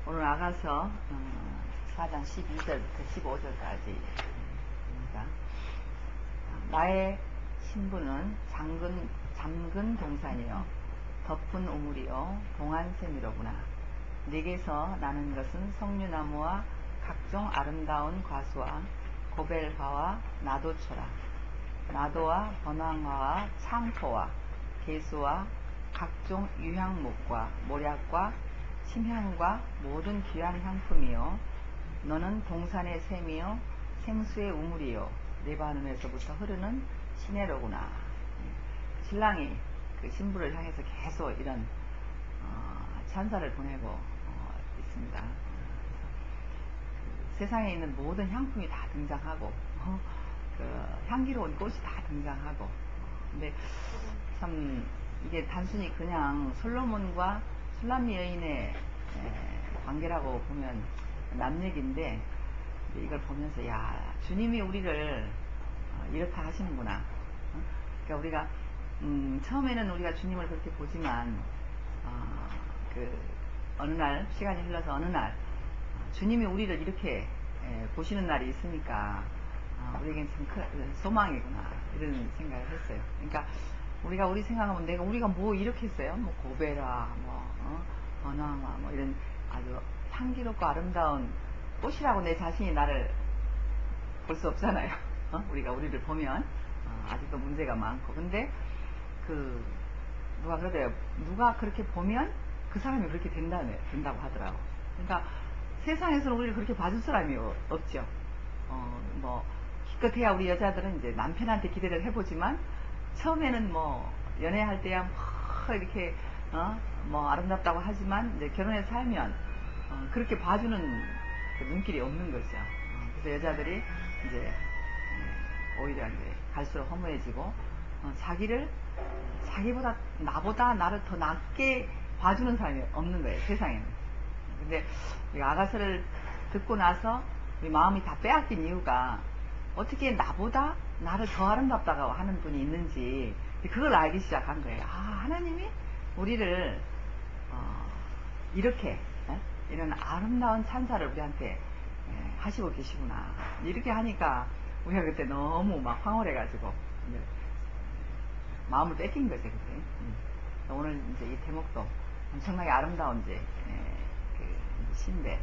오늘 아가서 4장 12절부터 15절까지입니다. 나의 신부는 잠근 동산이요 덮은 우물이요 동안 샘이로구나. 네게서 나는 것은 석류나무와 각종 아름다운 과수와 고벨화와 나도초라. 나도와 번황화와 창포와 개수와 각종 유향목과 모략과 침향과 모든 귀한 향품이요 너는 동산의 샘이요 생수의 우물이요 레바논에서부터 흐르는 시내로구나. 신랑이 그 신부를 향해서 계속 이런 찬사를 보내고 있습니다. 그 세상에 있는 모든 향품이 다 등장하고 그 향기로운 꽃이 다 등장하고 근데 참 이게 단순히 그냥 솔로몬과 술람미 여인의 관계라고 보면 남 얘기인데 이걸 보면서 야 주님이 우리를 이렇게 하시는구나. 그러니까 우리가 처음에는 우리가 주님을 그렇게 보지만 그 어느 날 시간이 흘러서 어느 날 주님이 우리를 이렇게 보시는 날이 있으니까 우리에겐 참 큰 소망이구나 이런 생각을 했어요. 그러니까 우리 생각하면 우리가 뭐 이렇게 했어요? 뭐 고베라, 번황화, 뭐 이런 아주 향기롭고 아름다운 꽃이라고 내 자신이 나를 볼 수 없잖아요. 우리가 우리를 보면 아직도 문제가 많고. 근데 그 누가 그러대요. 누가 그렇게 보면 그 사람이 그렇게 된다고 하더라고. 그러니까 세상에서는 우리를 그렇게 봐줄 사람이 없죠. 뭐 기껏해야 우리 여자들은 이제 남편한테 기대를 해보지만 처음에는 뭐 연애할 때야 뭐 이렇게 뭐 아름답다고 하지만 이제 결혼해서 살면 그렇게 봐주는 그 눈길이 없는 거죠. 그래서 여자들이 이제 오히려 이제 갈수록 허무해지고 자기보다 나를 더 낫게 봐주는 사람이 없는 거예요, 세상에는. 근데 이 아가서를 듣고 나서 우리 마음이 다 빼앗긴 이유가 어떻게 나보다 나를 더 아름답다고 하는 분이 있는지 그걸 알기 시작한 거예요. 하나님이 우리를 이렇게 이런 아름다운 찬사를 우리한테 하시고 계시구나. 이렇게 하니까 우리가 그때 너무 막 황홀해가지고 마음을 뺏긴 거죠 그때. 오늘 이제 이 대목도 엄청나게 아름다운 이제 그 시인데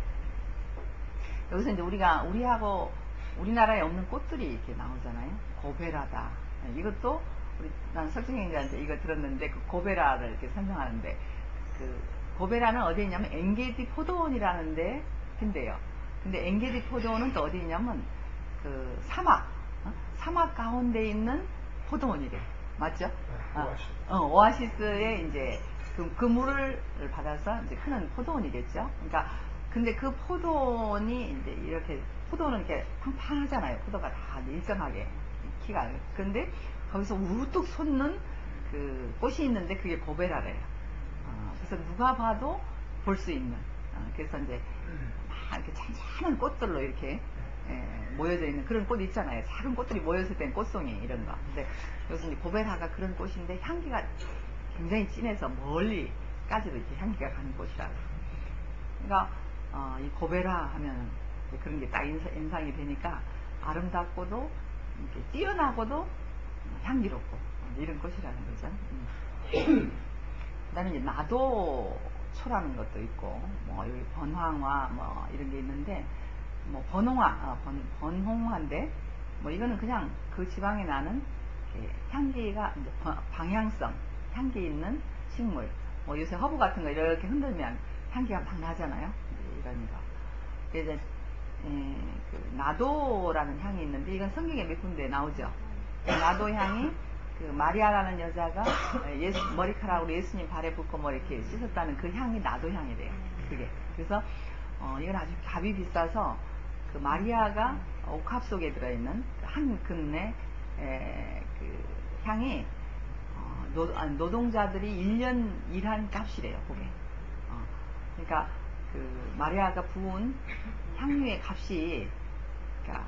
여기서 이제 우리하고 우리나라에 없는 꽃들이 이렇게 나오잖아요. 고베라다. 이것도 난 석정행자한테 이거 들었는데 그 고베라를 이렇게 설명하는데 그 고베라는 어디에 있냐면 엔게디 포도원이라는 데 인데요. 근데 엔게디 포도원은 또 어디 있냐면 그 사막 가운데 있는 포도원이래. 맞죠? 오아시스에 이제 그 물을 받아서 이제 크는 포도원이겠죠. 그러니까 근데 그 포도원이 이제 이렇게 포도는 이렇게 팡팡하잖아요. 포도가 다 일정하게 키가. 근데 거기서 우뚝 솟는 그 꽃이 있는데 그게 고베라래요. 그래서 누가 봐도 볼 수 있는. 그래서 이제 막 이렇게 잔잔한 꽃들로 이렇게 모여져 있는 그런 꽃 있잖아요. 작은 꽃들이 모였을 땐 꽃송이 이런 거. 근데 여기서 이제 고베라가 그런 꽃인데 향기가 굉장히 진해서 멀리까지도 이렇게 향기가 가는 꽃이라고. 그러니까 이 고베라 하면 그런 게 딱 인상이 되니까 아름답고도 이렇게 뛰어나고도 향기롭고 이런 꽃이라는 거죠. 그다음에 이제 나도초라는 것도 있고 뭐 여기 번황화 뭐 이런 게 있는데 뭐 번홍화인데 뭐 이거는 그냥 그 지방에 나는 향기가 이제 방향성 향기 있는 식물. 뭐 요새 허브 같은 거 이렇게 흔들면 향기가 막 나잖아요. 이런 거. 그래서 그 나도라는 향이 있는데 이건 성경에 몇 군데 나오죠. 나도 향이 그 마리아라는 여자가 머리카락으로 예수님 발에 붓고 뭐 이렇게 씻었다는 그 향이 나도 향이래요. 그게. 그래서 이건 아주 값이 비싸서 그 마리아가 옥합 속에 들어있는 한 근의 그 향이 노동자들이 1년 일한 값이래요. 그게. 그러니까 그 마리아가 부은 향유의 값이 그러니까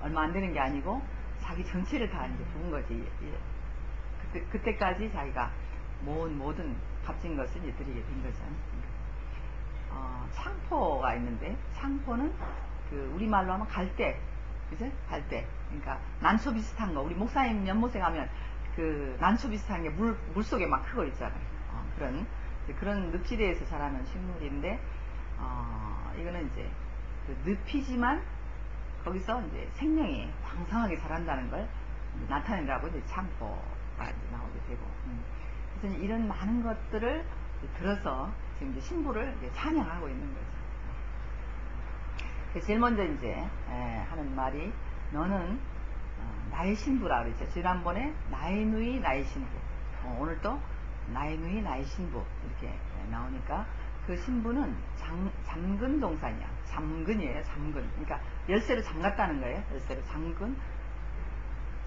얼마 안 되는 게 아니고 자기 전체를 다 이제 부은 거지. 그때까지 자기가 모은 모든 값진 것을 이제 드리게 된 거죠. 창포가 있는데, 창포는 그 우리말로 하면 갈대, 그죠? 갈대. 그러니까 난초 비슷한 거, 우리 목사님 연못에 가면 그 난초 비슷한 게 물속에 막 크고 있잖아요. 그런 늪지대에서 자라는 식물인데, 이거는 이제 그 늪이지만 거기서 이제 생명이 왕성하게 자란다는 걸 나타내라고 이제 창포가 이제 나오게 되고, 그래서 이런 많은 것들을 들어서 지금 이제 신부를 이제 찬양하고 있는 거죠. 제일 먼저 이제 하는 말이, 너는 나의 신부라 그랬죠. 지난번에 나의 누이 나의 신부, 오늘 또 나의 누이 나의 신부 이렇게 나오니까, 그 신부는 잠근 동산이야. 잠근이에요. 잠근. 그러니까 열쇠로 잠갔다는 거예요. 열쇠로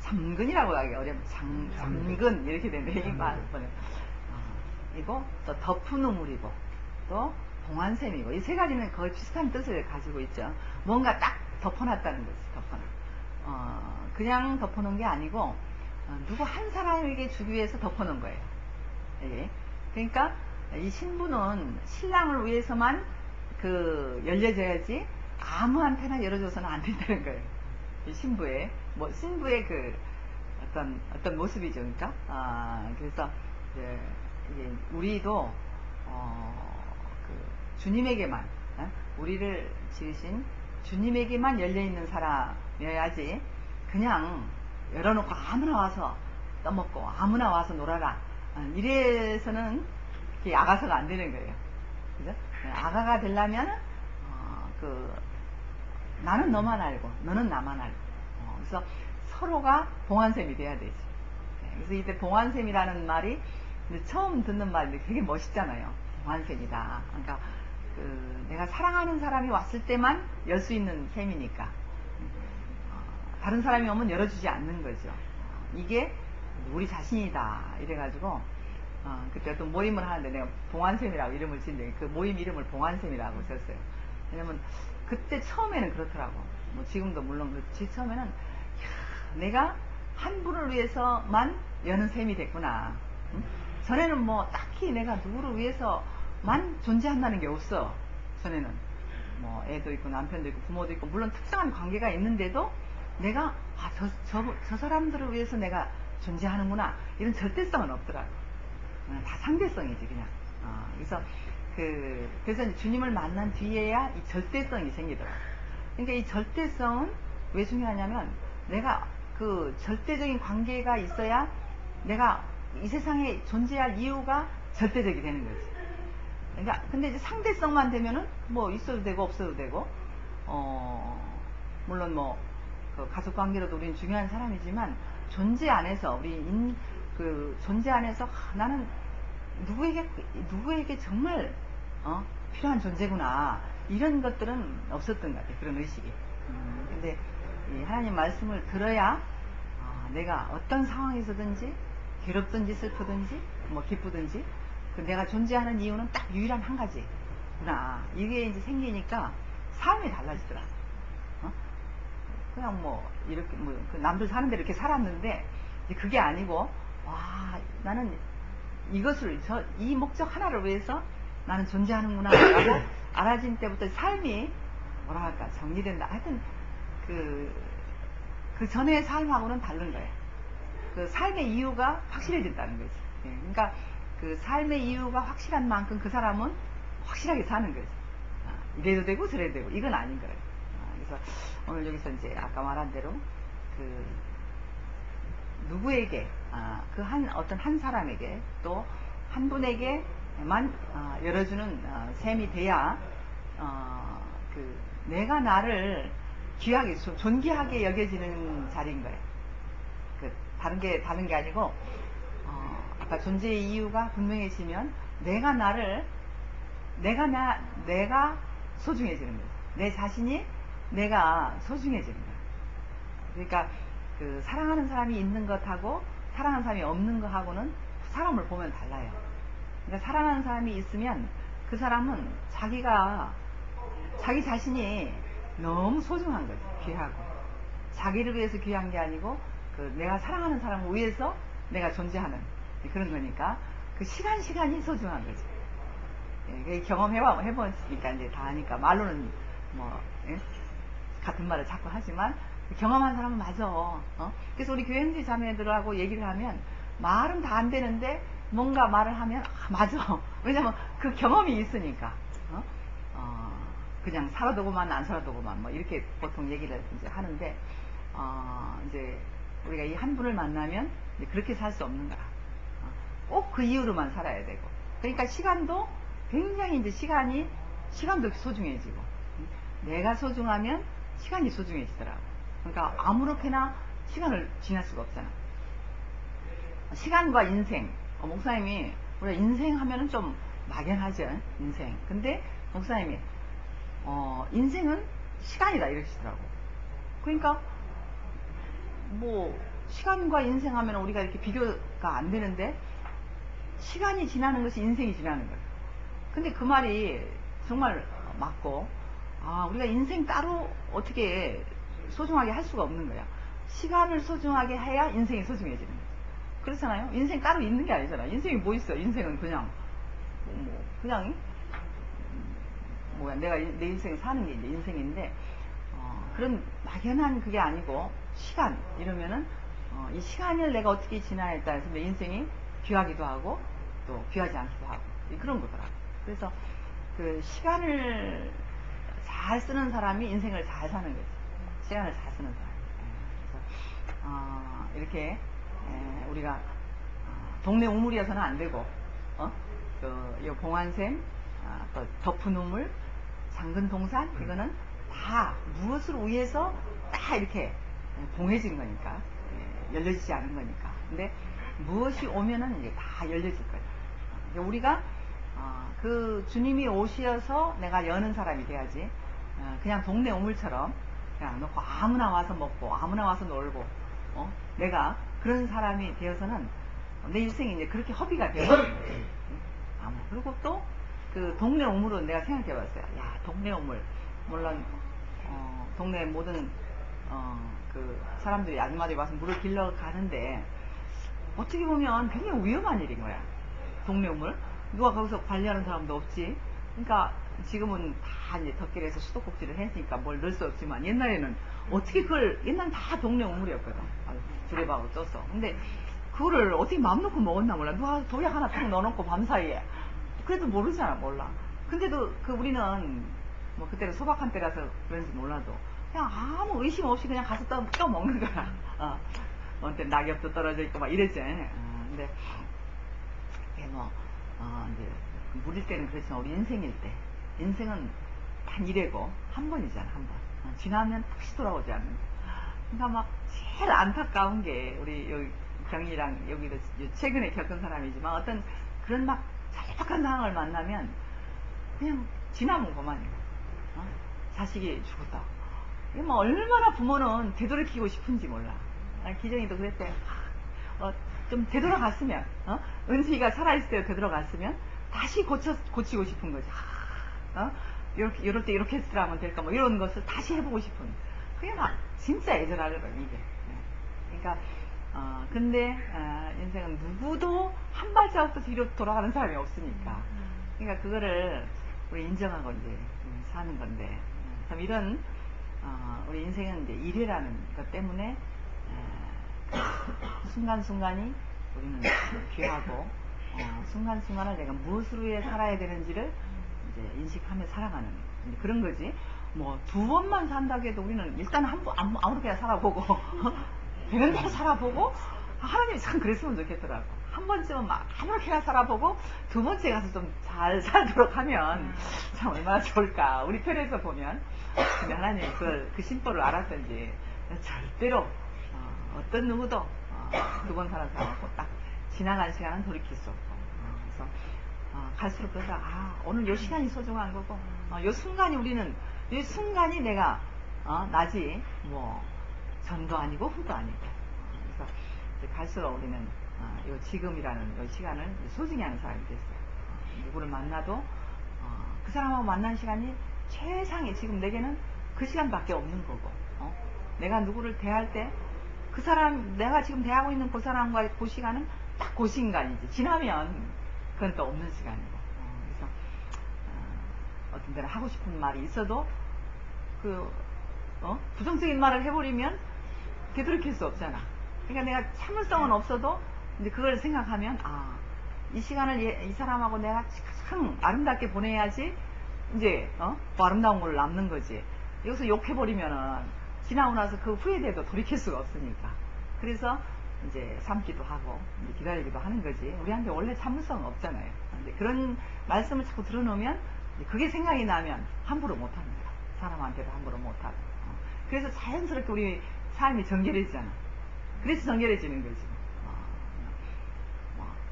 잠근이라고 하기 어려워. 잠근 이렇게 되네. 이 말을 보내. 이고 또 덮은 우물이고 또 봉환샘이고, 이 세 가지는 거의 비슷한 뜻을 가지고 있죠. 뭔가 딱 덮어놨다는 거지. 그냥 덮어놓은 게 아니고 누구 한 사람에게 주기 위해서 덮어놓은 거예요. 예. 그러니까 이 신부는 신랑을 위해서만 열려져야지 아무한테나 열어줘서는 안 된다는 거예요. 이 신부의 그 어떤 모습이죠. 그러니까 그래서 이제 우리도 그 주님에게만, 우리를 지으신 주님에게만 열려있는 사람이어야지, 그냥 열어놓고 아무나 와서 떠먹고 아무나 와서 놀아라, 이래서는 아가서가 안 되는 거예요. 그죠? 아가가 되려면 나는 너만 알고 너는 나만 알고, 그래서 서로가 봉환샘이 돼야 되지. 그래서 이때 봉환샘이라는 말이 처음 듣는 말인데 되게 멋있잖아요. 봉환샘이다. 그러니까 내가 사랑하는 사람이 왔을 때만 열 수 있는 샘이니까, 다른 사람이 오면 열어주지 않는 거죠. 이게 우리 자신이다. 이래가지고 그때 어떤 모임을 하는데 내가 봉환샘이라고 이름을 지는데, 그 모임 이름을 봉환샘이라고 썼어요. 왜냐면 그때 처음에는 그렇더라고. 뭐 지금도 물론 그렇지, 처음에는 내가 한 분을 위해서만 여는 셈이 됐구나. 전에는 뭐 딱히 내가 누구를 위해서만 존재한다는 게 없어. 전에는 뭐 애도 있고 남편도 있고 부모도 있고 물론 특정한 관계가 있는데도 내가 저 사람들을 위해서 내가 존재하는구나, 이런 절대성은 없더라고. 다 상대성이지 그냥. 그래서 이제 주님을 만난 뒤에야 이 절대성이 생기더라고. 그러니까 이 절대성은 왜 중요하냐면, 내가 그 절대적인 관계가 있어야 내가 이 세상에 존재할 이유가 절대적이 되는 거지. 그러니까 근데 이제 상대성만 되면은 뭐 있어도 되고 없어도 되고, 물론 그 가족 관계로도 우리는 중요한 사람이지만, 존재 안에서 존재 안에서 나는 누구에게 정말 필요한 존재구나, 이런 것들은 없었던 것 같아요. 그런 의식이. 근데 이 하나님 말씀을 들어야 내가 어떤 상황에서든지, 괴롭든지 슬프든지 뭐 기쁘든지, 내가 존재하는 이유는 딱 유일한 한 가지구나, 이게 이제 생기니까 삶이 달라지더라. 그냥 이렇게 그 남들 사는 대로 이렇게 살았는데, 이제 그게 아니고, 나는 이 목적 하나를 위해서 나는 존재하는구나 라고 알아진 때부터 삶이 정리된다. 하여튼 그 전의 삶하고는 다른 거예요. 그 삶의 이유가 확실해진다는 거지. 그러니까 그 삶의 이유가 확실한 만큼 그 사람은 확실하게 사는 거지. 이래도 되고 저래도 되고, 이건 아닌 거예요. 그래서 오늘 여기서 이제 아까 말한 대로 누구에게, 어떤 한 사람에게 또 한 분에게만 열어주는 셈이 돼야 내가 나를 귀하게, 존귀하게 여겨지는 자리인 거예요. 다른 게 아니고, 아까 존재의 이유가 분명해지면 내가 소중해지는 거예요. 내 자신이 내가 소중해지는 거예요. 그러니까 사랑하는 사람이 있는 것하고 사랑하는 사람이 없는 것하고는 사람을 보면 달라요. 그러니까 사랑하는 사람이 있으면 그 사람은 자기 자신이 너무 소중한 거지. 귀하고, 자기를 위해서 귀한 게 아니고 내가 사랑하는 사람을 위해서 내가 존재하는 그런 거니까, 그 시간이 소중한 거지. 해보니까 이제 다 하니까 말로는 뭐 예? 같은 말을 자꾸 하지만 경험한 사람은 맞아. 그래서 우리 교회 형제 자매들하고 얘기를 하면 말은 다 안 되는데 뭔가 말을 하면 맞아. 왜냐면 그 경험이 있으니까. 그냥 살아도고만 안 살아도고만 뭐 이렇게 보통 얘기를 이제 하는데 이제 우리가 이 한 분을 만나면 이제 그렇게 살 수 없는 거야. 꼭 그 이유로만 살아야 되고. 그러니까 시간도 굉장히 이제 시간도 소중해지고 내가 소중하면 시간이 소중해지더라고. 그러니까 아무렇게나 시간을 지날 수가 없잖아. 시간과 인생. 목사님이 우리가 인생 하면은 좀 막연하죠. 인생. 근데 목사님이 인생은 시간이다 이러시더라고. 그러니까 뭐 시간과 인생 하면 우리가 이렇게 비교가 안 되는데 시간이 지나는 것이 인생이 지나는 거예요. 근데 그 말이 정말 맞고 우리가 인생 따로 어떻게 소중하게 할 수가 없는 거야. 시간을 소중하게 해야 인생이 소중해지는 거야. 그렇잖아요. 인생 따로 있는 게 아니잖아. 인생이 뭐 있어. 인생은 그냥 그냥 내가 내 인생 사는 게 이제 인생인데 그런 막연한 그게 아니고 시간 이러면은 이 시간을 내가 어떻게 지나야 했다 해서 내 인생이 귀하기도 하고 또 귀하지 않기도 하고 그런 거더라고. 그래서 그 시간을 잘 쓰는 사람이 인생을 잘 사는 거지. 시간을 잘 쓰는 사람. 그래서 이렇게 우리가 동네 우물이어서는 안 되고 이 봉안샘, 또 덮은 우물, 장근 동산 이거는 다 무엇을 위해서 딱 이렇게 봉해진 거니까 열려지지 않은 거니까. 근데 무엇이 오면은 이제 다 열려질 거예요. 우리가 그 주님이 오셔서 내가 여는 사람이 돼야지. 그냥 동네 우물처럼 그냥 놓고 아무나 와서 먹고 아무나 와서 놀고 내가 그런 사람이 되어서는 내 인생이 이제 그렇게 허비가 돼요. 그리고 또 그 동네 우물은 내가 생각해 봤어요. 야, 동네 우물 물론 동네 모든 그 사람들이 아줌마들이 와서 물을 길러 가는데 어떻게 보면 굉장히 위험한 일인 거야. 동네 우물 누가 거기서 관리하는 사람도 없지. 그러니까 지금은 다 이제 덮개에서 수도꼭지를 했으니까 뭘 넣을 수 없지만 옛날에는 어떻게 그걸 옛날엔 다 동네 우물이었거든. 두레박으로 쪄서. 근데 그거를 어떻게 마음 놓고 먹었나 몰라. 누가 도약 하나 딱 넣어놓고 밤사이에. 그래도 모르잖아. 몰라. 근데도 우리는 뭐 그때는 소박한 때라서 그런지 몰라도 그냥 아무 의심 없이 그냥 가서 떠 먹는 거야. 어때 낙엽도 떨어져 있고 막 이랬지. 근데 이게 이제 물일 때는 그렇지만 우리 인생일 때 인생은 단 이래고 한 번이잖아. 한 번. 지나면 다시 돌아오지 않는. 그러니까 막 제일 안타까운 게 우리 여기 경이랑 여기도 최근에 겪은 사람이지만 어떤 그런 막 절박한 상황을 만나면 그냥 지나면 그만이야. 자식이 죽었다. 이게 뭐 얼마나 부모는 되돌이키고 싶은지 몰라. 기정이도 그랬대. 좀 되돌아갔으면, 은수이가 살아있을 때 되돌아갔으면 다시 고치고 싶은 거지. 이럴 때 이렇게 했으라면 될까 뭐 이런 것을 다시 해보고 싶은. 그게 막 진짜 애절하거든 이게. 그러니까 근데 인생은 누구도 한 발자국도 뒤로 돌아가는 사람이 없으니까. 그러니까 그거를 우리 인정하고 이제 사는 건데 참 이런 우리 인생은 이제 일이라는 것 때문에 순간순간이 우리는 귀하고 순간순간을 내가 무엇으로 위해 살아야 되는지를 이제 인식하며 살아가는 그런 거지. 뭐 두 번만 산다고 해도 우리는 일단 아무렇게나 살아보고 되는 대로 살아보고 하나님이 참 그랬으면 좋겠더라고. 한 번쯤은 막 아무렇게나 살아보고 두 번째 가서 좀 잘 살도록 하면 참 얼마나 좋을까. 우리 편에서 보면. 근데 하나님이 그 심보를 알았던지 절대로 어떤 누구도 두 번 사는 사람하고 딱 지나간 시간은 돌이킬 수 없고. 그래서 갈수록 그래서 오늘 요 시간이 소중한 거고 요 순간이 우리는 이 순간이 내가 나지 뭐 전도 아니고 후도 아니고. 그래서 갈수록 우리는 요 지금이라는 요 시간을 소중히 하는 사람이 됐어요. 누구를 만나도 그 사람하고 만난 시간이 최상의 지금 내게는 그 시간밖에 없는 거고. 내가 누구를 대할 때 그 사람 내가 지금 대하고 있는 그 사람과의 그 시간은 딱 그 시간이지. 지나면 그건 또 없는 시간이고. 그래서 어떤 데는 하고 싶은 말이 있어도 부정적인 말을 해버리면 되돌이킬 수 없잖아. 그러니까 내가 참을성은 없어도 이제 그걸 생각하면 이 시간을 이 사람하고 내가 참 아름답게 보내야지 이제 그 아름다운 걸로 남는 거지. 여기서 욕해버리면은 지나고 나서 그 후회돼도 돌이킬 수가 없으니까. 그래서 이제 참기도 하고 이제 기다리기도 하는 거지. 우리한테 원래 참을성은 없잖아요. 근데 그런 말씀을 자꾸 들어놓으면 그게 생각이 나면 함부로 못하는 거야. 사람한테도 함부로 못하고. 그래서 자연스럽게 우리 삶이 정결해지잖아. 그래서 정결해지는 거지.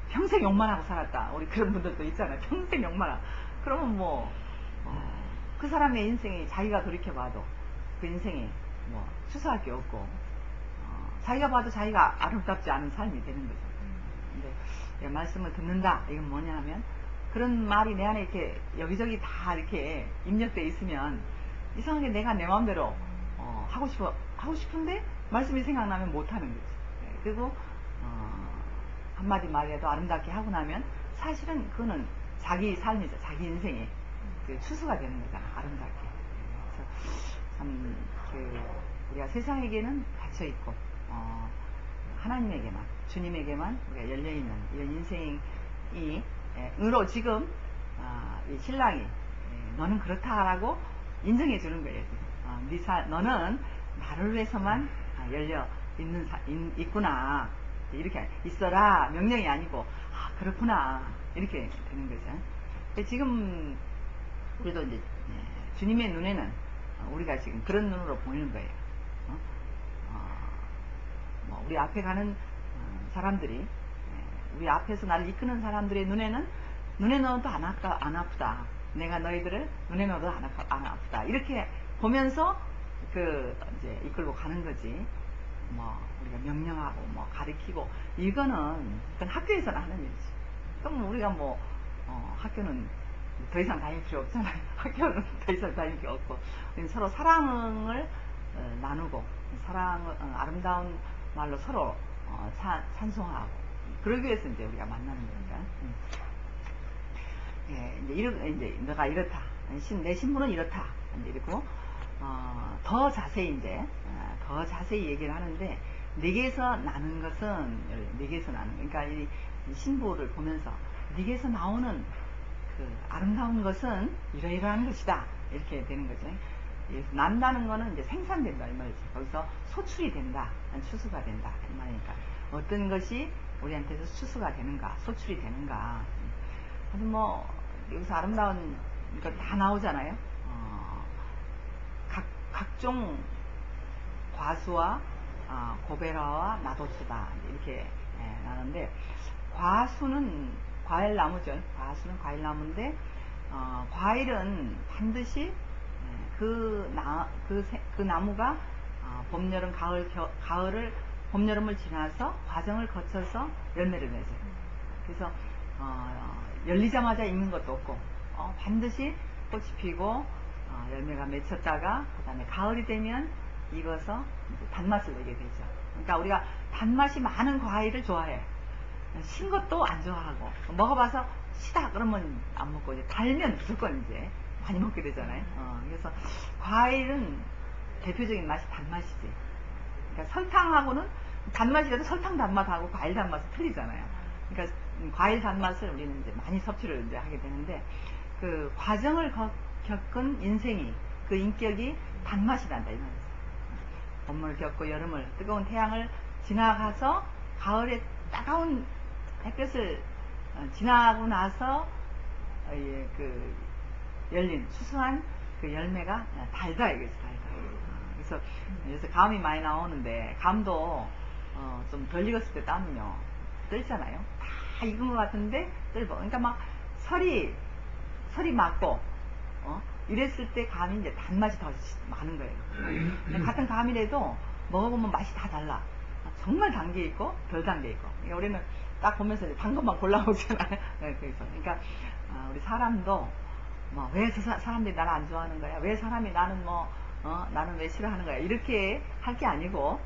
평생 욕만 하고 살았다. 우리 그런 분들도 있잖아요. 평생 욕만 하고. 그러면 그 사람의 인생이 자기가 돌이켜봐도 그 인생이 추수할 게 없고, 자기가 봐도 자기가 아름답지 않은 삶이 되는 거죠. 근데 말씀을 듣는다. 이건 뭐냐 하면, 그런 말이 내 안에 이렇게 여기저기 다 이렇게 입력돼 있으면 이상하게 내가 내 마음대로 하고 싶은데 말씀이 생각나면 못하는 거지. 그리고 한마디 말이라도 아름답게 하고 나면 사실은 그거는 자기 삶이죠. 자기 인생의 그 추수가 되는 거잖아. 아름답게. 그래서 참 우리가 세상에게는 갇혀 있고 하나님에게만, 주님에게만 우리가 열려 있는 이런 인생이 으로 지금 이 신랑이 너는 그렇다라고 인정해 주는 거예요. 너는 나를 위해서만 열려 있구나. 이렇게 있어라 명령이 아니고 그렇구나 이렇게 되는 거죠. 지금 우리도 이제 주님의 눈에는 우리가 지금 그런 눈으로 보이는 거예요. 우리 앞에 가는 사람들이, 우리 앞에서 나를 이끄는 사람들의 눈에 넣어도 안 아프다. 내가 너희들을 눈에 넣어도 안 아프다. 이렇게 보면서 이제 이끌고 가는 거지. 우리가 명령하고 가르치고 그건 학교에서는 하는 일이지. 그럼 우리가 학교는 더 이상 다닐 필요 없잖아요. 학교는 더 이상 다닐 게 없고 서로 사랑을 나누고 아름다운 말로 서로 찬송하고 그러기 위해서 이제 우리가 만나는 거니까. 이제 너가 이렇다. 내 신분은 이렇다. 그리고 더 자세히 얘기를 하는데 네게서 나는 것은 그러니까 이 신부를 보면서 네게서 나오는 그 아름다운 것은 이러이러한 것이다 이렇게 되는 거죠. 난다는 거는 이제 생산된다 이 말이지. 거기서 소출이 된다, 추수가 된다 이 말이니까 어떤 것이 우리한테서 추수가 되는가, 소출이 되는가. 아주 여기서 아름다운 거 다 나오잖아요. 각종 과수와 고베라와 나도수다 이렇게 나는데, 과수는 과일나무죠. 과수는 과일나무인데 과일은 반드시 그 나무가 봄, 여름, 가을을 봄, 여름을 지나서 과정을 거쳐서 열매를 맺어요. 그래서 열리자마자 익는 것도 없고 반드시 꽃이 피고 열매가 맺혔다가 그 다음에 가을이 되면 익어서 단맛을 내게 되죠. 그러니까 우리가 단맛이 많은 과일을 좋아해. 신 것도 안 좋아하고, 먹어봐서 시다 그러면 안 먹고 이제 달면 무조건 이제 많이 먹게 되잖아요. 그래서 과일은 대표적인 맛이 단맛이지. 그러니까 설탕하고는 단맛이라도 설탕 단맛하고 과일 단맛은 틀리잖아요. 그러니까 과일 단맛을 우리는 이제 많이 섭취를 이제 하게 되는데, 그 과정을 겪은 인생이, 그 인격이 단맛이 난다 이 말이죠. 봄을 겪고 여름을, 뜨거운 태양을 지나가서 가을에 따가운 햇볕을 지나고 나서 그 열린 추수한 그 열매가 달다 이거지. 달다. 그래서 감이 많이 나오는데, 감도 좀 덜 익었을 때 따면요 뜰잖아요. 다 익은 것 같은데 뜰고, 그러니까 막 설이 맞고 이랬을 때 감이 이제 단맛이 더 많은 거예요. 같은 감이라도 먹어보면 맛이 다 달라. 정말 단 게 있고 덜 단 게 있고. 그러니까 우리는 딱 보면서 단 것만 골라 먹잖아요. 그러니까 우리 사람도 왜 사람들이 나를 안 좋아하는 거야? 왜 사람이 나는 나는 왜 싫어하는 거야? 이렇게 할 게 아니고,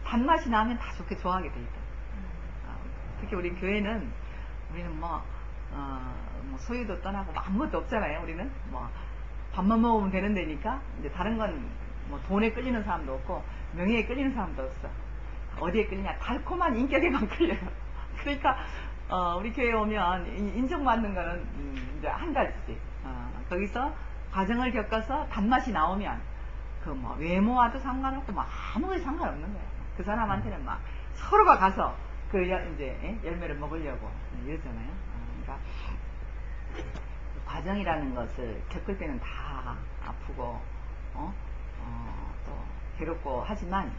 단맛이 나면 다 좋게 좋아하게 돼 있다. 특히 우리 교회는, 우리는 소유도 떠나고 아무것도 없잖아요. 우리는 밥만 먹으면 되는 데니까 이제 다른 건 뭐 돈에 끌리는 사람도 없고 명예에 끌리는 사람도 없어. 어디에 끌리냐? 달콤한 인격에만 끌려요. 그러니까 우리 교회에 오면 인정받는 거는 이제 한 가지지. 거기서 과정을 겪어서 단맛이 나오면 그 뭐 외모와도 상관없고 뭐 아무것도 상관없는 거예요. 그 사람한테는 막 서로가 가서 그 이제 열매를 먹으려고 이러잖아요. 그러니까 과정이라는 것을 겪을 때는 다 아프고 또 괴롭고 하지만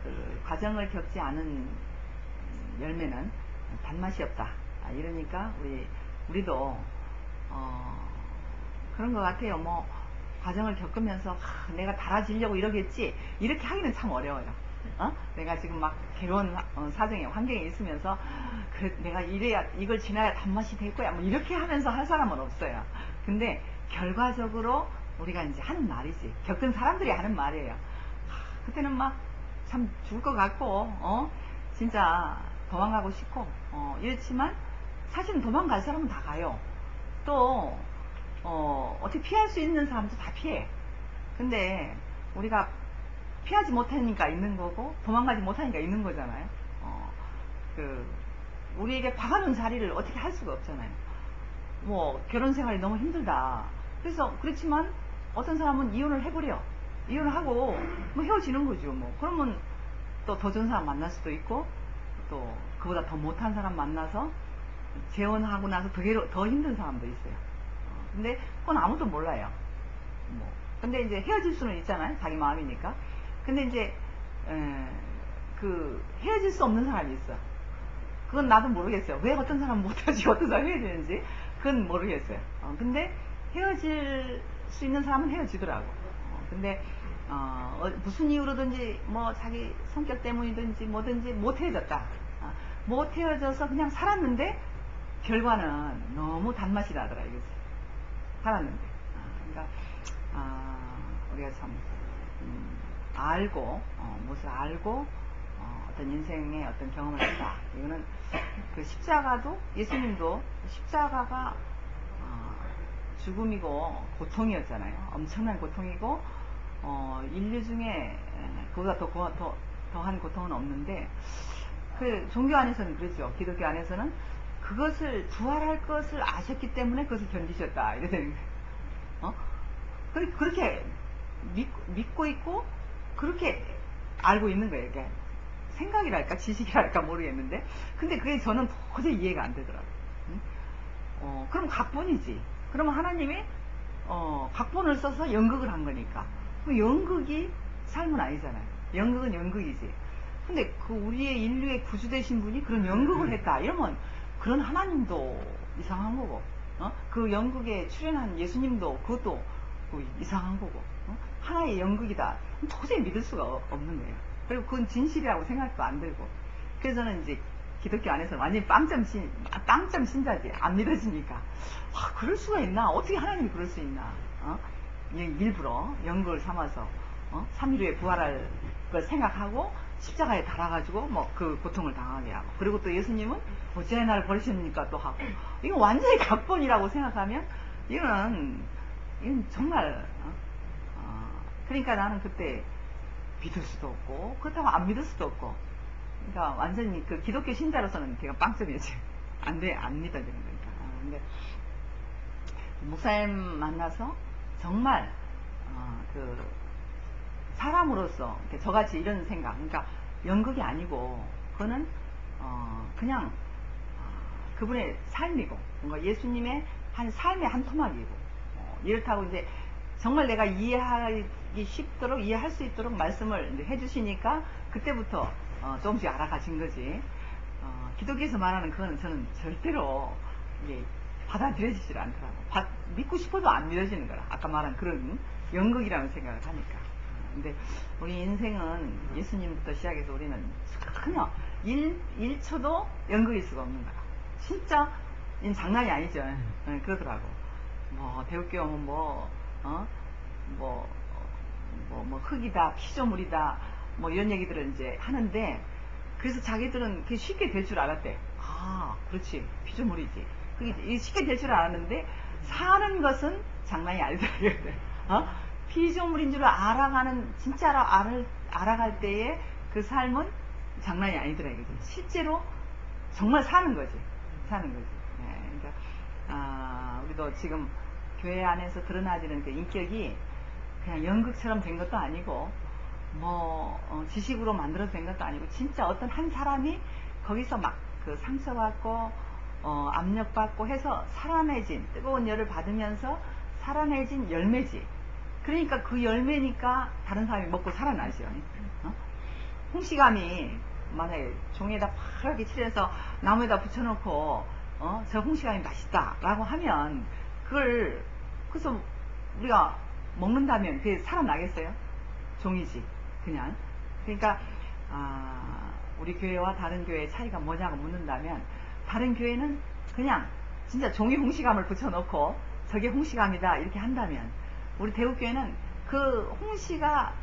그 과정을 겪지 않은 열매는 단맛이 없다. 이러니까 우리도 그런 것 같아요. 뭐 과정을 겪으면서 내가 달아지려고 이러겠지 이렇게 하기는 참 어려워요. 내가 지금 막 괴로운 사정에 환경에 있으면서 그래 내가 이래야 이걸 지나야 단맛이 될 거야 뭐 이렇게 하면서 할 사람은 없어요. 근데 결과적으로 우리가 이제 하는 말이지, 겪은 사람들이 하는 말이에요. 그때는 막 참 죽을 것 같고 진짜 도망가고 싶고 이렇지만 사실은 도망갈 사람은 다 가요. 또 어떻게 피할 수 있는 사람도 다 피해. 근데 우리가 피하지 못하니까 있는 거고 도망가지 못하니까 있는 거잖아요. 우리에게 박아놓은 자리를 어떻게 할 수가 없잖아요. 뭐 결혼 생활이 너무 힘들다. 그래서 그렇지만 어떤 사람은 이혼을 해버려. 이혼을 하고 뭐 헤어지는 거죠. 뭐 그러면 또 더 좋은 사람 만날 수도 있고 또 그보다 더 못한 사람 만나서 재혼하고 나서 더 힘든 사람도 있어요. 근데 그건 아무도 몰라요. 뭐 근데 이제 헤어질 수는 있잖아요. 자기 마음이니까. 근데 이제 그 헤어질 수 없는 사람이 있어. 그건 나도 모르겠어요. 왜 어떤 사람은 못하지 어떤 사람은 헤어지는지 그건 모르겠어요. 근데 헤어질 수 있는 사람은 헤어지더라고. 근데 무슨 이유로든지 뭐 자기 성격 때문이든지 뭐든지 못 헤어졌다. 못 헤어져서 그냥 살았는데 결과는 너무 단맛이 나더라 이거지. 살았는데. 그러니까 우리가 참 알고 무엇을 알고 어떤 인생의 어떤 경험을 한다. 이거는 그 십자가도 예수님도 십자가가 죽음이고 고통이었잖아요. 엄청난 고통이고 인류 중에 그보다 더한 고통은 없는데 그 종교 안에서는 그렇죠. 기독교 안에서는 그것을 부활할 것을 아셨기 때문에 그것을 견디셨다 이러는 거예요. 그렇게 믿고 있고 그렇게 알고 있는 거예요. 이게 생각이랄까 지식이랄까 모르겠는데 근데 그게 저는 도저히 이해가 안 되더라고요. 그럼 각본이지. 그러면 하나님이 각본을 써서 연극을 한 거니까 그럼 연극이 삶은 아니잖아요. 연극은 연극이지. 근데 그 우리의 인류의 구주 되신 분이 그런 연극을 했다 이러면 그런 하나님도 이상한 거고 그 연극에 출연한 예수님도 그것도 이상한 거고 하나의 연극이다 도저히 믿을 수가 없는 거예요. 그리고 그건 진실이라고 생각도 안 들고 그래서 저는 이제 기독교 안에서 완전히 빵점 신자지. 안 믿어지니까 그럴 수가 있나 어떻게 하나님이 그럴 수 있나 일부러 연극을 삼아서 3일 후에 부활할 걸 생각하고 십자가에 달아가지고 뭐 그 고통을 당하게 하고 그리고 또 예수님은 어찌하여 나를 버리십니까 또 하고 이거 완전히 각본이라고 생각하면 이건 정말 그러니까 나는 그때 믿을 수도 없고 그렇다고 안 믿을 수도 없고 그러니까 완전히 그 기독교 신자로서는 제가 빵점이지 안 믿어지는 거니까. 근데 목사님 만나서 정말 그 사람으로서 저같이 이런 생각 그러니까 연극이 아니고 그거는 그냥 그분의 삶이고 뭔가 예수님의 한 삶의 한 토막이고 이렇다고 이제 정말 내가 이해하기 쉽도록 이해할 수 있도록 말씀을 이제 해주시니까 그때부터 조금씩 알아가진 거지. 기독교에서 말하는 그거는 저는 절대로 이게 받아들여지질 않더라고. 믿고 싶어도 안 믿어지는 거라. 아까 말한 그런 연극이라는 생각을 하니까. 근데 우리 인생은 예수님부터 시작해서 우리는 전혀 1초도 연극일 수가 없는 거라. 진짜 장난이 아니죠. 그러더라고. 뭐 대우교 오면 뭐 흙이다, 피조물이다, 뭐 이런 얘기들을 이제 하는데 그래서 자기들은 그게 쉽게 될 줄 알았대. 그렇지, 피조물이지. 그게 쉽게 될 줄 알았는데 사는 것은 장난이 아니더라고요. 피조물인 줄 알아가는, 진짜로 알아갈 때의 그 삶은 장난이 아니더라 이거지. 실제로 정말 사는 거지. 네, 그러니까, 우리도 지금 교회 안에서 드러나지는 그 인격이 그냥 연극처럼 된 것도 아니고, 지식으로 만들어서 된 것도 아니고, 진짜 어떤 한 사람이 거기서 막 그 상처받고, 압력받고 해서 살아내진, 뜨거운 열을 받으면서 살아내진 열매지. 그러니까 그 열매니까 다른 사람이 먹고 살아나죠. 홍시감이 만약에 종이에다 파랗게 칠해서 나무에다 붙여놓고 저 홍시감이 맛있다 라고 하면 그래서 우리가 먹는다면 그게 살아나겠어요? 종이지 그냥. 그러니까 우리 교회와 다른 교회의 차이가 뭐냐고 묻는다면, 다른 교회는 그냥 진짜 종이 홍시감을 붙여놓고 저게 홍시감이다 이렇게 한다면, 우리 대우교회는 그 홍시가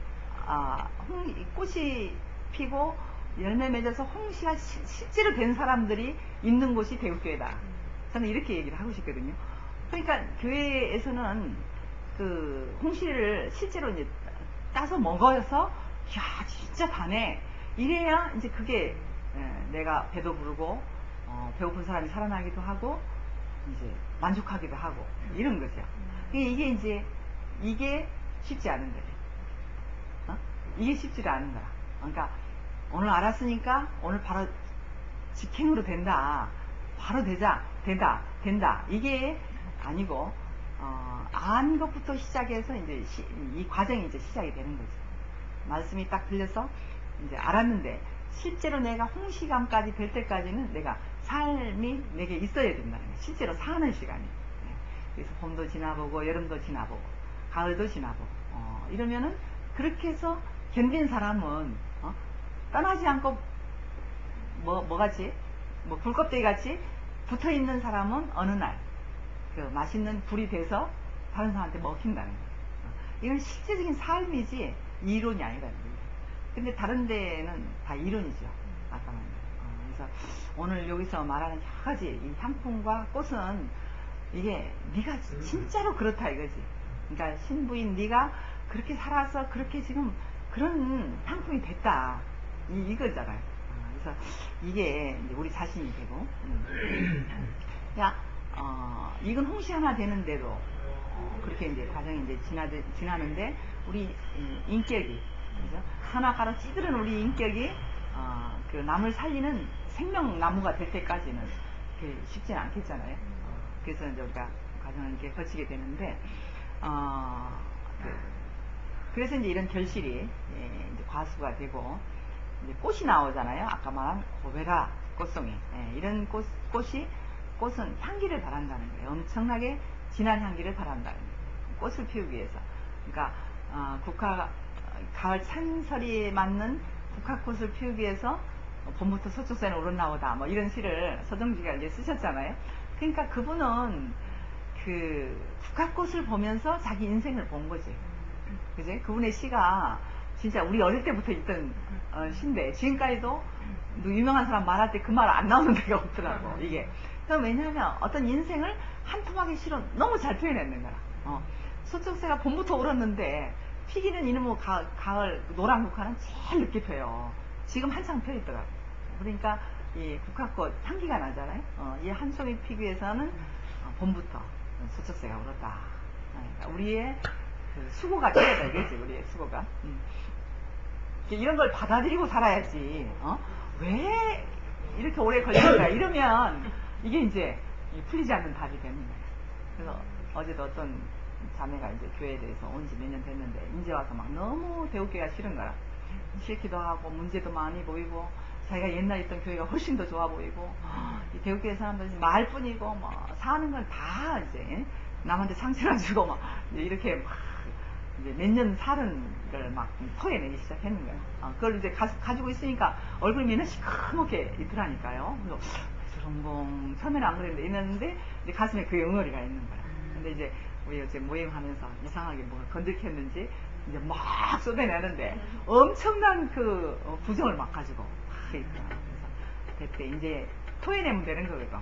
꽃이 피고 열매 맺어서 홍시가 실제로 된 사람들이 있는 곳이 대우교회다. 저는 이렇게 얘기를 하고 싶거든요. 그러니까 교회에서는 그 홍시를 실제로 이제 따서 먹어서 야 진짜 다네 이래야 이제 그게 내가 배도 부르고 배고픈 사람이 살아나기도 하고 이제 만족하기도 하고 이런 거죠. 이게 쉽지 않은 거예요. 이게 쉽지가 않은 거야. 그러니까 오늘 알았으니까 오늘 바로 직행으로 된다. 바로 된다. 이게 아니고 안 것부터 시작해서 이제 이 과정이 이제 시작이 되는 거죠. 말씀이 딱 들려서 이제 알았는데 실제로 내가 홍시감까지 될 때까지는 내가 삶이 내게 있어야 된다는 거예요. 실제로 사는 시간이. 그래서 봄도 지나보고 여름도 지나보고 가을도 지나보고 이러면은 그렇게 해서 견딘 사람은 떠나지 않고 뭐같이 굴껍데기 같이 붙어있는 사람은 어느 날 그 맛있는 불이 돼서 다른 사람한테 먹힌다는 거예요. 이건 실제적인 삶이지 이론이 아니라는 거예요. 근데 다른 데는 다 이론이죠. 아까 말한 그래서 오늘 여기서 말하는 여러 가지 이 향품과 꽃은 이게 네가 진짜로 그렇다 이거지. 그러니까 신부인 네가 그렇게 살아서 그렇게 지금 그런 향품이 됐다 이거잖아요. 그래서 이게 이제 우리 자신이 되고 익은 홍시 하나 되는데도 그렇게 이제 과정이 이제 지나는데 우리 인격이 그죠? 하나가로 찌들은 우리 인격이 그 남을 살리는 생명나무가 될 때까지는 쉽지는 않겠잖아요. 그래서 이제 우리가 과정을 이렇게 거치게 되는데 그래서 이제 이런 결실이 이제 과수가 되고 이제 꽃이 나오잖아요. 아까 말한 고베라 꽃송이 이런 꽃은 향기를 바란다는 거예요. 엄청나게 진한 향기를 바란다는 거예요. 꽃을 피우기 위해서. 그러니까 가을 찬설이 맞는 국화꽃을 피우기 위해서 봄부터 서쪽산에 오르나오다 뭐 이런 시를 서정지가 이제 쓰셨잖아요. 그러니까 그분은 그 국화꽃을 보면서 자기 인생을 본 거지. 그지? 그분의 시가 진짜 우리 어릴 때부터 있던 시인데 지금까지도 유명한 사람 말할 때 그 말 안 나오는 데가 없더라고 이게. 왜냐하면 어떤 인생을 한 토막의 시로 너무 잘 표현했는 거야. 서쪽새가 봄부터 울었는데 피기는 이놈의 가을 노란 국화는 제일 늦게 펴요. 지금 한창 펴 있더라고. 그러니까 이 국화꽃 향기가 나잖아요. 이 한 송이 피기 위해서는 봄부터 서쪽새가 울었다. 그러니까 우리의 그 수고가 필요하다 이거지. 우리의 수고가. 이런 걸 받아들이고 살아야지. 왜 이렇게 오래 걸릴까? 이러면 이게 이제 풀리지 않는 답이 되는 거예요. 그래서 어제도 어떤 자매가 이제 교회에 대해서 온 지 몇 년 됐는데 이제 와서 막 너무 대우교회가 싫은 거야. 싫기도 하고 문제도 많이 보이고 자기가 옛날에 있던 교회가 훨씬 더 좋아 보이고 이 대우교회 사람들은 말뿐이고 뭐 사는 건 다 이제 남한테 상처를 주고 막 이렇게 막 이제 몇 년 살은 걸 막 토해내기 시작했는 거야. 그걸 이제 가지고 있으니까 얼굴이 맨날 시커멓게 있더라니까요. 그래서 주렁봉 처음에는 안 그랬는데 이랬는데 이제 가슴에 그 응어리가 있는 거야. 근데 이제 우리 어제 모임하면서 이상하게 뭐가 건들켰는지 이제 막 쏟아내는데 엄청난 그 부정을 막 가지고 있더라. 그래서 그때 이제 토해내면 되는 거거든.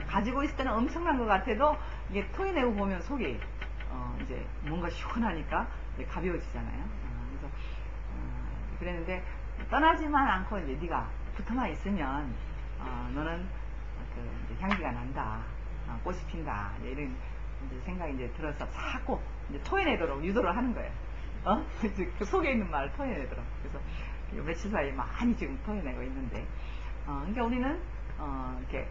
가지고 있을 때는 엄청난 것 같아도 이게 토해내고 보면 속이 이제 뭔가 시원하니까 이제 가벼워지잖아요. 그래서 그랬는데 떠나지만 않고 이제 네가 붙어만 있으면 너는 그 이제 향기가 난다, 꽃이 핀다, 이제 이런 이제 생각이 이제 들어서 자꾸 이제 토해내도록 유도를 하는 거예요. 이제 그 속에 있는 말을 토해내도록. 그래서 며칠 사이에 많이 지금 토해내고 있는데, 그러니까 우리는 이렇게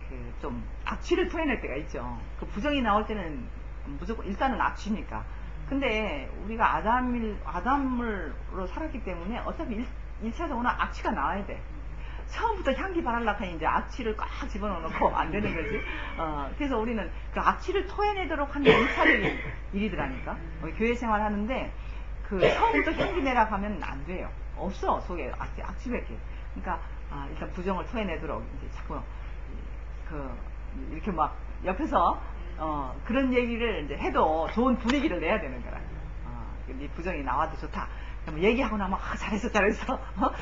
그 좀 악취를 토해낼 때가 있죠. 그 부정이 나올 때는 무조건 일단은 악취니까. 근데 우리가 아담으로 살았기 때문에 어차피 일차적으로 악취가 나와야 돼. 처음부터 향기 바랄라고 하니 이제 악취를 꽉 집어넣고 안 되는 거지. 그래서 우리는 그 악취를 토해내도록 하는 일차적인 일이더라니까. 교회 생활 하는데 그 처음부터 향기 내라고 하면 안 돼요. 없어, 속에 악취밖에. 그러니까 일단 부정을 토해내도록 이제 자꾸 이렇게 막 옆에서 그런 얘기를 이제 해도 좋은 분위기를 내야 되는 거라. 네 부정이 나와도 좋다. 얘기하고 나면 잘했어 막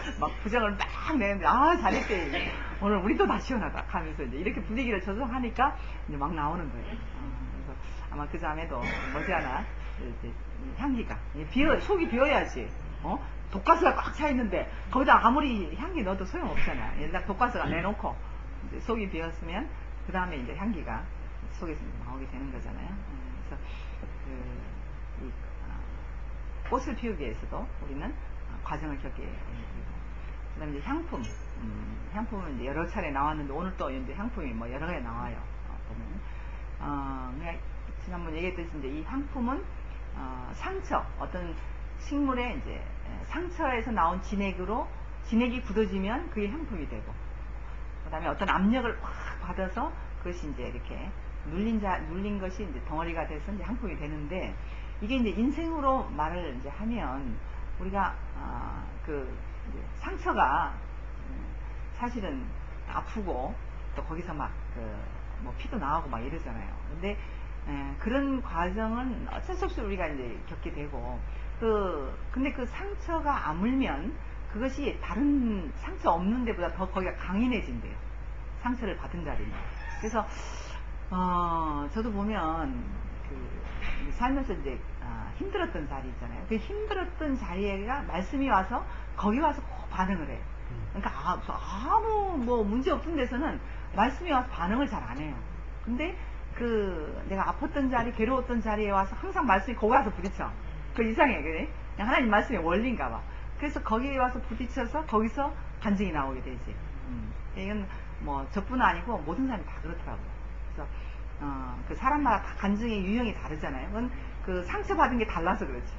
부정을 막 내는데 잘했대, 오늘 우리도 다 시원하다 하면서 이제 이렇게 분위기를 조성하니까 이제 막 나오는 거예요. 그래서 아마 그 자매도 머지않아 이제 향기가 속이 비어야지. 독가스가 꽉 차 있는데 거기다 아무리 향기 넣어도 소용없잖아. 일단 독가스가 내놓고 이제 속이 비었으면 그 다음에 이제 향기가 속에서 나오게 되는 거잖아요. 그래서 꽃을 피우기 위해서도 우리는 과정을 겪게 되고, 그 다음에 이제 향품, 향품은 이제 여러 차례 나왔는데 오늘 또 이제 향품이 뭐 여러 개 나와요. 보면, 그냥 지난번 얘기했듯이 이제 이 향품은 상처, 어떤 식물의 이제 상처에서 나온 진액이 굳어지면 그게 향품이 되고, 그 다음에 어떤 압력을 확 받아서 그것이 이제 이렇게 눌린 것이 이제 덩어리가 돼서 이제 향품이 되는데, 이게 이제 인생으로 말을 이제 하면 우리가 이제 상처가 사실은 아프고 또 거기서 막 뭐 피도 나오고 막 이러잖아요. 근데 그런 과정은 어쩔 수 없이 우리가 이제 겪게 되고, 근데 그 상처가 아물면 그것이 다른 상처 없는 데보다 더 거기가 강인해진대요. 상처를 받은 자리는. 그래서 저도 보면 살면서 이제 힘들었던 자리 있잖아요. 그 힘들었던 자리가 말씀이 와서 거기 와서 꼭 반응을 해요. 그러니까 아무 뭐 문제 없던 데서는 말씀이 와서 반응을 잘 안 해요. 근데 내가 아팠던 자리, 괴로웠던 자리에 와서 항상 말씀이 거기 와서 부딪혀. 그 이상해, 그래? 하나님 말씀의 원리인가 봐. 그래서 거기에 와서 부딪혀서 거기서 간증이 나오게 되지. 이건 뭐 저뿐 아니고 모든 사람이 다 그렇더라고요. 그래서 그 사람마다 다 간증의 유형이 다르잖아요. 그건 그 상처받은 게 달라서 그렇지.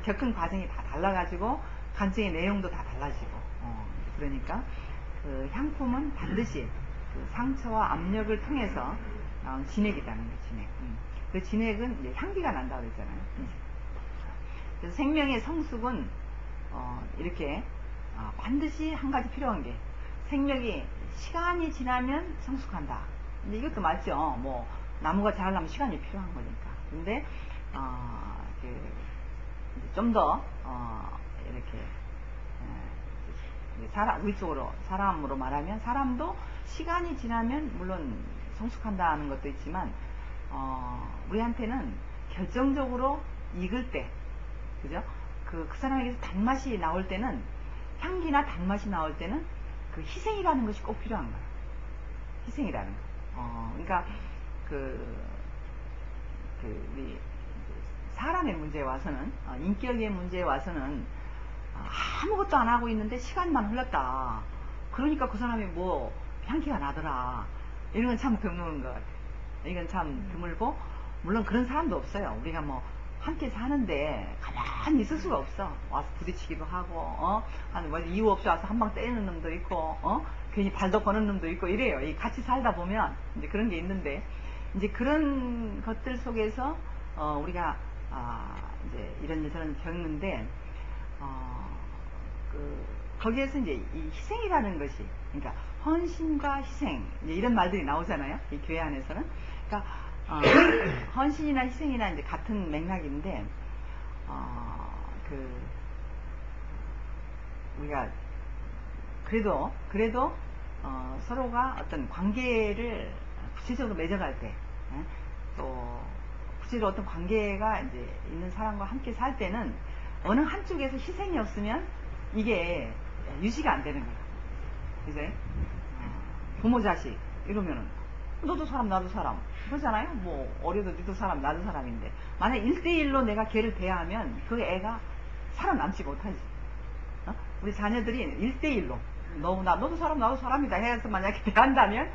겪은 과정이 다 달라가지고 간증의 내용도 다 달라지고. 그러니까 그 향품은 반드시 그 상처와 압력을 통해서 나온 진액이라는 거예요. 진액. 그 진액은 이제 향기가 난다고 그랬잖아요. 그래서 생명의 성숙은 이렇게 반드시 한 가지 필요한 게, 생명이 시간이 지나면 성숙한다. 근데 이것도 맞죠. 뭐 나무가 자라려면 시간이 필요한 거니까. 근데 좀 더 이렇게 우리 쪽으로 사람으로 말하면 사람도 시간이 지나면 물론 성숙한다는 것도 있지만 우리한테는 결정적으로 익을 때, 그죠? 그 사람에게서 단맛이 나올 때는, 향기나 단맛이 나올 때는 그 희생이라는 것이 꼭 필요한 거예요. 희생이라는 거. 그러니까 우리 사람의 문제에 와서는, 인격의 문제에 와서는 아무것도 안 하고 있는데 시간만 흘렀다. 그러니까 그 사람이 뭐 향기가 나더라. 이런 건 참 드문 것 같아요. 이건 참 드물고, 물론 그런 사람도 없어요. 우리가 뭐 함께 사는데 가만히 있을 수가 없어. 와서 부딪히기도 하고, 뭐 이유 없이 와서 한 방 때리는 놈도 있고, 괜히 발도 거는 놈도 있고 이래요. 같이 살다 보면 이제 그런 게 있는데, 이제 그런 것들 속에서 우리가 이제 이런 저런 겪는데, 거기에서 이제 이 희생이라는 것이, 그러니까 헌신과 희생, 이제 이런 말들이 나오잖아요. 이 교회 안에서는. 그러니까 헌신이나 희생이나 이제 같은 맥락인데, 우리가 그래도 서로가 어떤 관계를 구체적으로 맺어갈 때, 또 구체적으로 어떤 관계가 이제 있는 사람과 함께 살 때는 어느 한쪽에서 희생이 없으면 이게 유지가 안 되는 거야. 이제 부모 자식 이러면은 너도 사람 나도 사람 그러잖아요. 뭐 어려도 너도 사람 나도 사람인데 만약 1대1로 내가 걔를 대하면 그 애가 살아남지 못하지. 우리 자녀들이 1대1로 너도 사람 나도 사람이다 해서 만약에 대한다면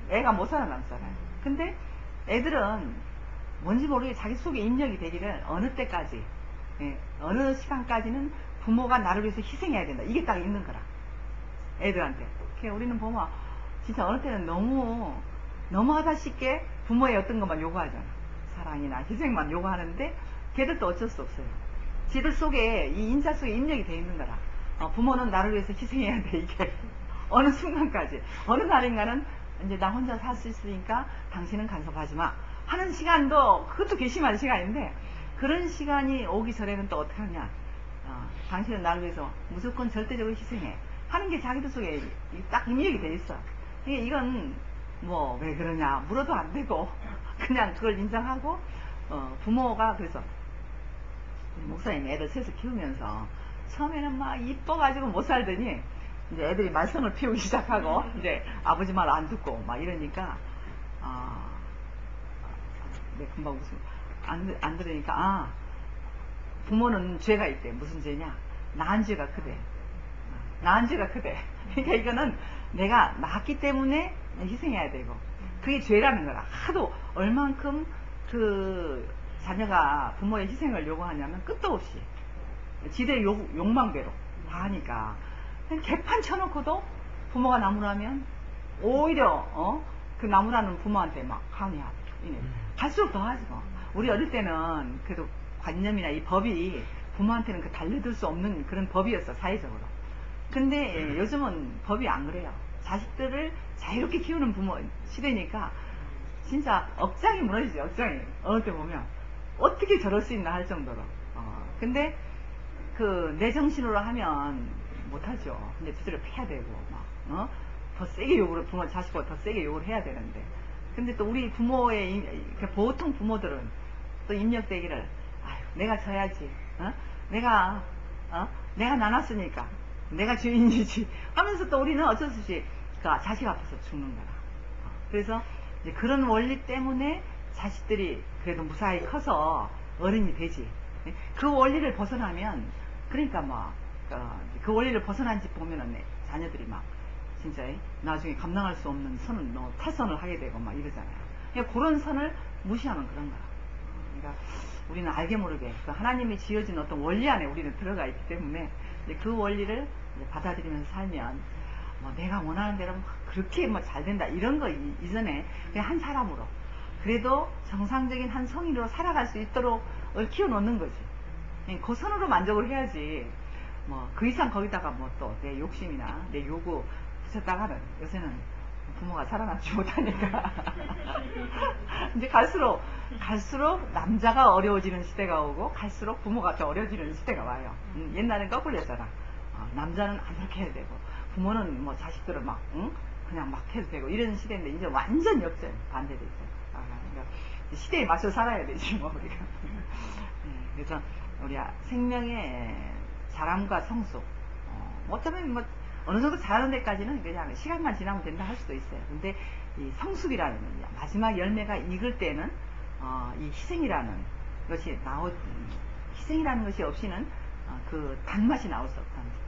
애가 못 살아남잖아요. 근데 애들은 뭔지 모르게 자기 속에 입력이 되기를 어느 때까지 어느 시간까지는 부모가 나를 위해서 희생해야 된다. 이게 딱 있는 거라. 애들한테. 우리는 보면 진짜 어느 때는 너무하다 싶게 부모의 어떤 것만 요구하잖아. 사랑이나 희생만 요구하는데 걔들도 어쩔 수 없어요. 지들 속에 이 인자 속에 입력이 돼 있는 거라. 부모는 나를 위해서 희생해야 돼. 이게 어느 순간까지 어느 날인가는 이제 나 혼자 살 수 있으니까 당신은 간섭하지 마 하는 시간도 그것도 괘씸한 시간인데 그런 시간이 오기 전에는 또 어떻게 하냐. 당신은 나를 위해서 무조건 절대적으로 희생해 하는 게 자기들 속에 딱 입력이 돼 있어. 이건 뭐 왜 그러냐 물어도 안 되고 그냥 그걸 인정하고 부모가 그래서 목사님 애들 셋을 키우면서 처음에는 막 이뻐가지고 못 살더니 이제 애들이 말썽을 피우기 시작하고 이제 아버지 말 안 듣고 막 이러니까 네, 금방 무슨 안 들으니까 부모는 죄가 있대. 무슨 죄냐? 낳은 죄가 크대. 낳은 죄가 크대. 그러니까 이거는 내가 낳았기 때문에 희생해야 되고 그게 죄라는 거라. 하도 얼만큼 그 자녀가 부모의 희생을 요구하냐면 끝도 없이 지대 욕망대로 다 하니까 개판 쳐놓고도 부모가 나무라면 오히려 그 나무라는 부모한테 막 항의하고 갈수록 더 하지 뭐. 우리 어릴 때는 그래도 관념이나 이 법이 부모한테는 그 달려들 수 없는 그런 법이었어 사회적으로. 근데 요즘은 법이 안 그래요. 자식들을 자유롭게 키우는 부모 시대니까 진짜 억장이 무너지지. 억장이 어느 때 보면 어떻게 저럴 수 있나 할 정도로. 근데 그 내 정신으로 하면 못하죠. 근데 두드려 패야 되고 막 더 세게 욕을 부모 자식보다 더 세게 욕을 해야 되는데 근데 또 우리 부모의 보통 부모들은 또 입력되기를 아유 내가 져야지 내가 나눴으니까 내가 주인이지 하면서 또 우리는 어쩔 수 없이 그 자식 앞에서 죽는 거라. 그래서 이제 그런 원리 때문에 자식들이 그래도 무사히 커서 어른이 되지. 그 원리를 벗어나면 그러니까 막 그 원리를 벗어난 집 보면은 자녀들이 막 진짜 나중에 감당할 수 없는 선을 탈선을 하게 되고 막 이러잖아요. 그러니까 그런 선을 무시하는 그런 거야. 그러니까 우리는 알게 모르게 그 하나님이 지어진 어떤 원리 안에 우리는 들어가 있기 때문에 이제 그 원리를 이제 받아들이면서 살면 내가 원하는 대로 그렇게 잘 된다 이런 거 이전에 그냥 한 사람으로 그래도 정상적인 한 성인으로 살아갈 수 있도록 키워놓는 거지. 그 선으로 만족을 해야지. 그 이상 거기다가 또 내 욕심이나 내 요구 붙였다가는 요새는 부모가 살아남지 못하니까 이제 갈수록 남자가 어려워지는 시대가 오고 갈수록 부모가 더 어려워지는 시대가 와요. 옛날엔 거꾸로였잖아. 남자는 안 그렇게 해야 되고 부모는 자식들을 그냥 막 해도 되고 이런 시대인데 이제 완전 역전 반대됐죠. 그러니까 시대에 맞춰 살아야 되지 뭐 우리가. 그래서 우리 생명의 자람과 성숙 어쩌면 어느 정도 잘하는 데까지는 그냥 시간만 지나면 된다 할 수도 있어요. 근데 이 성숙이라는 마지막 열매가 익을 때는 이 희생이라는 것이 없이는 그 단맛이 나올 수 없다는 거예요.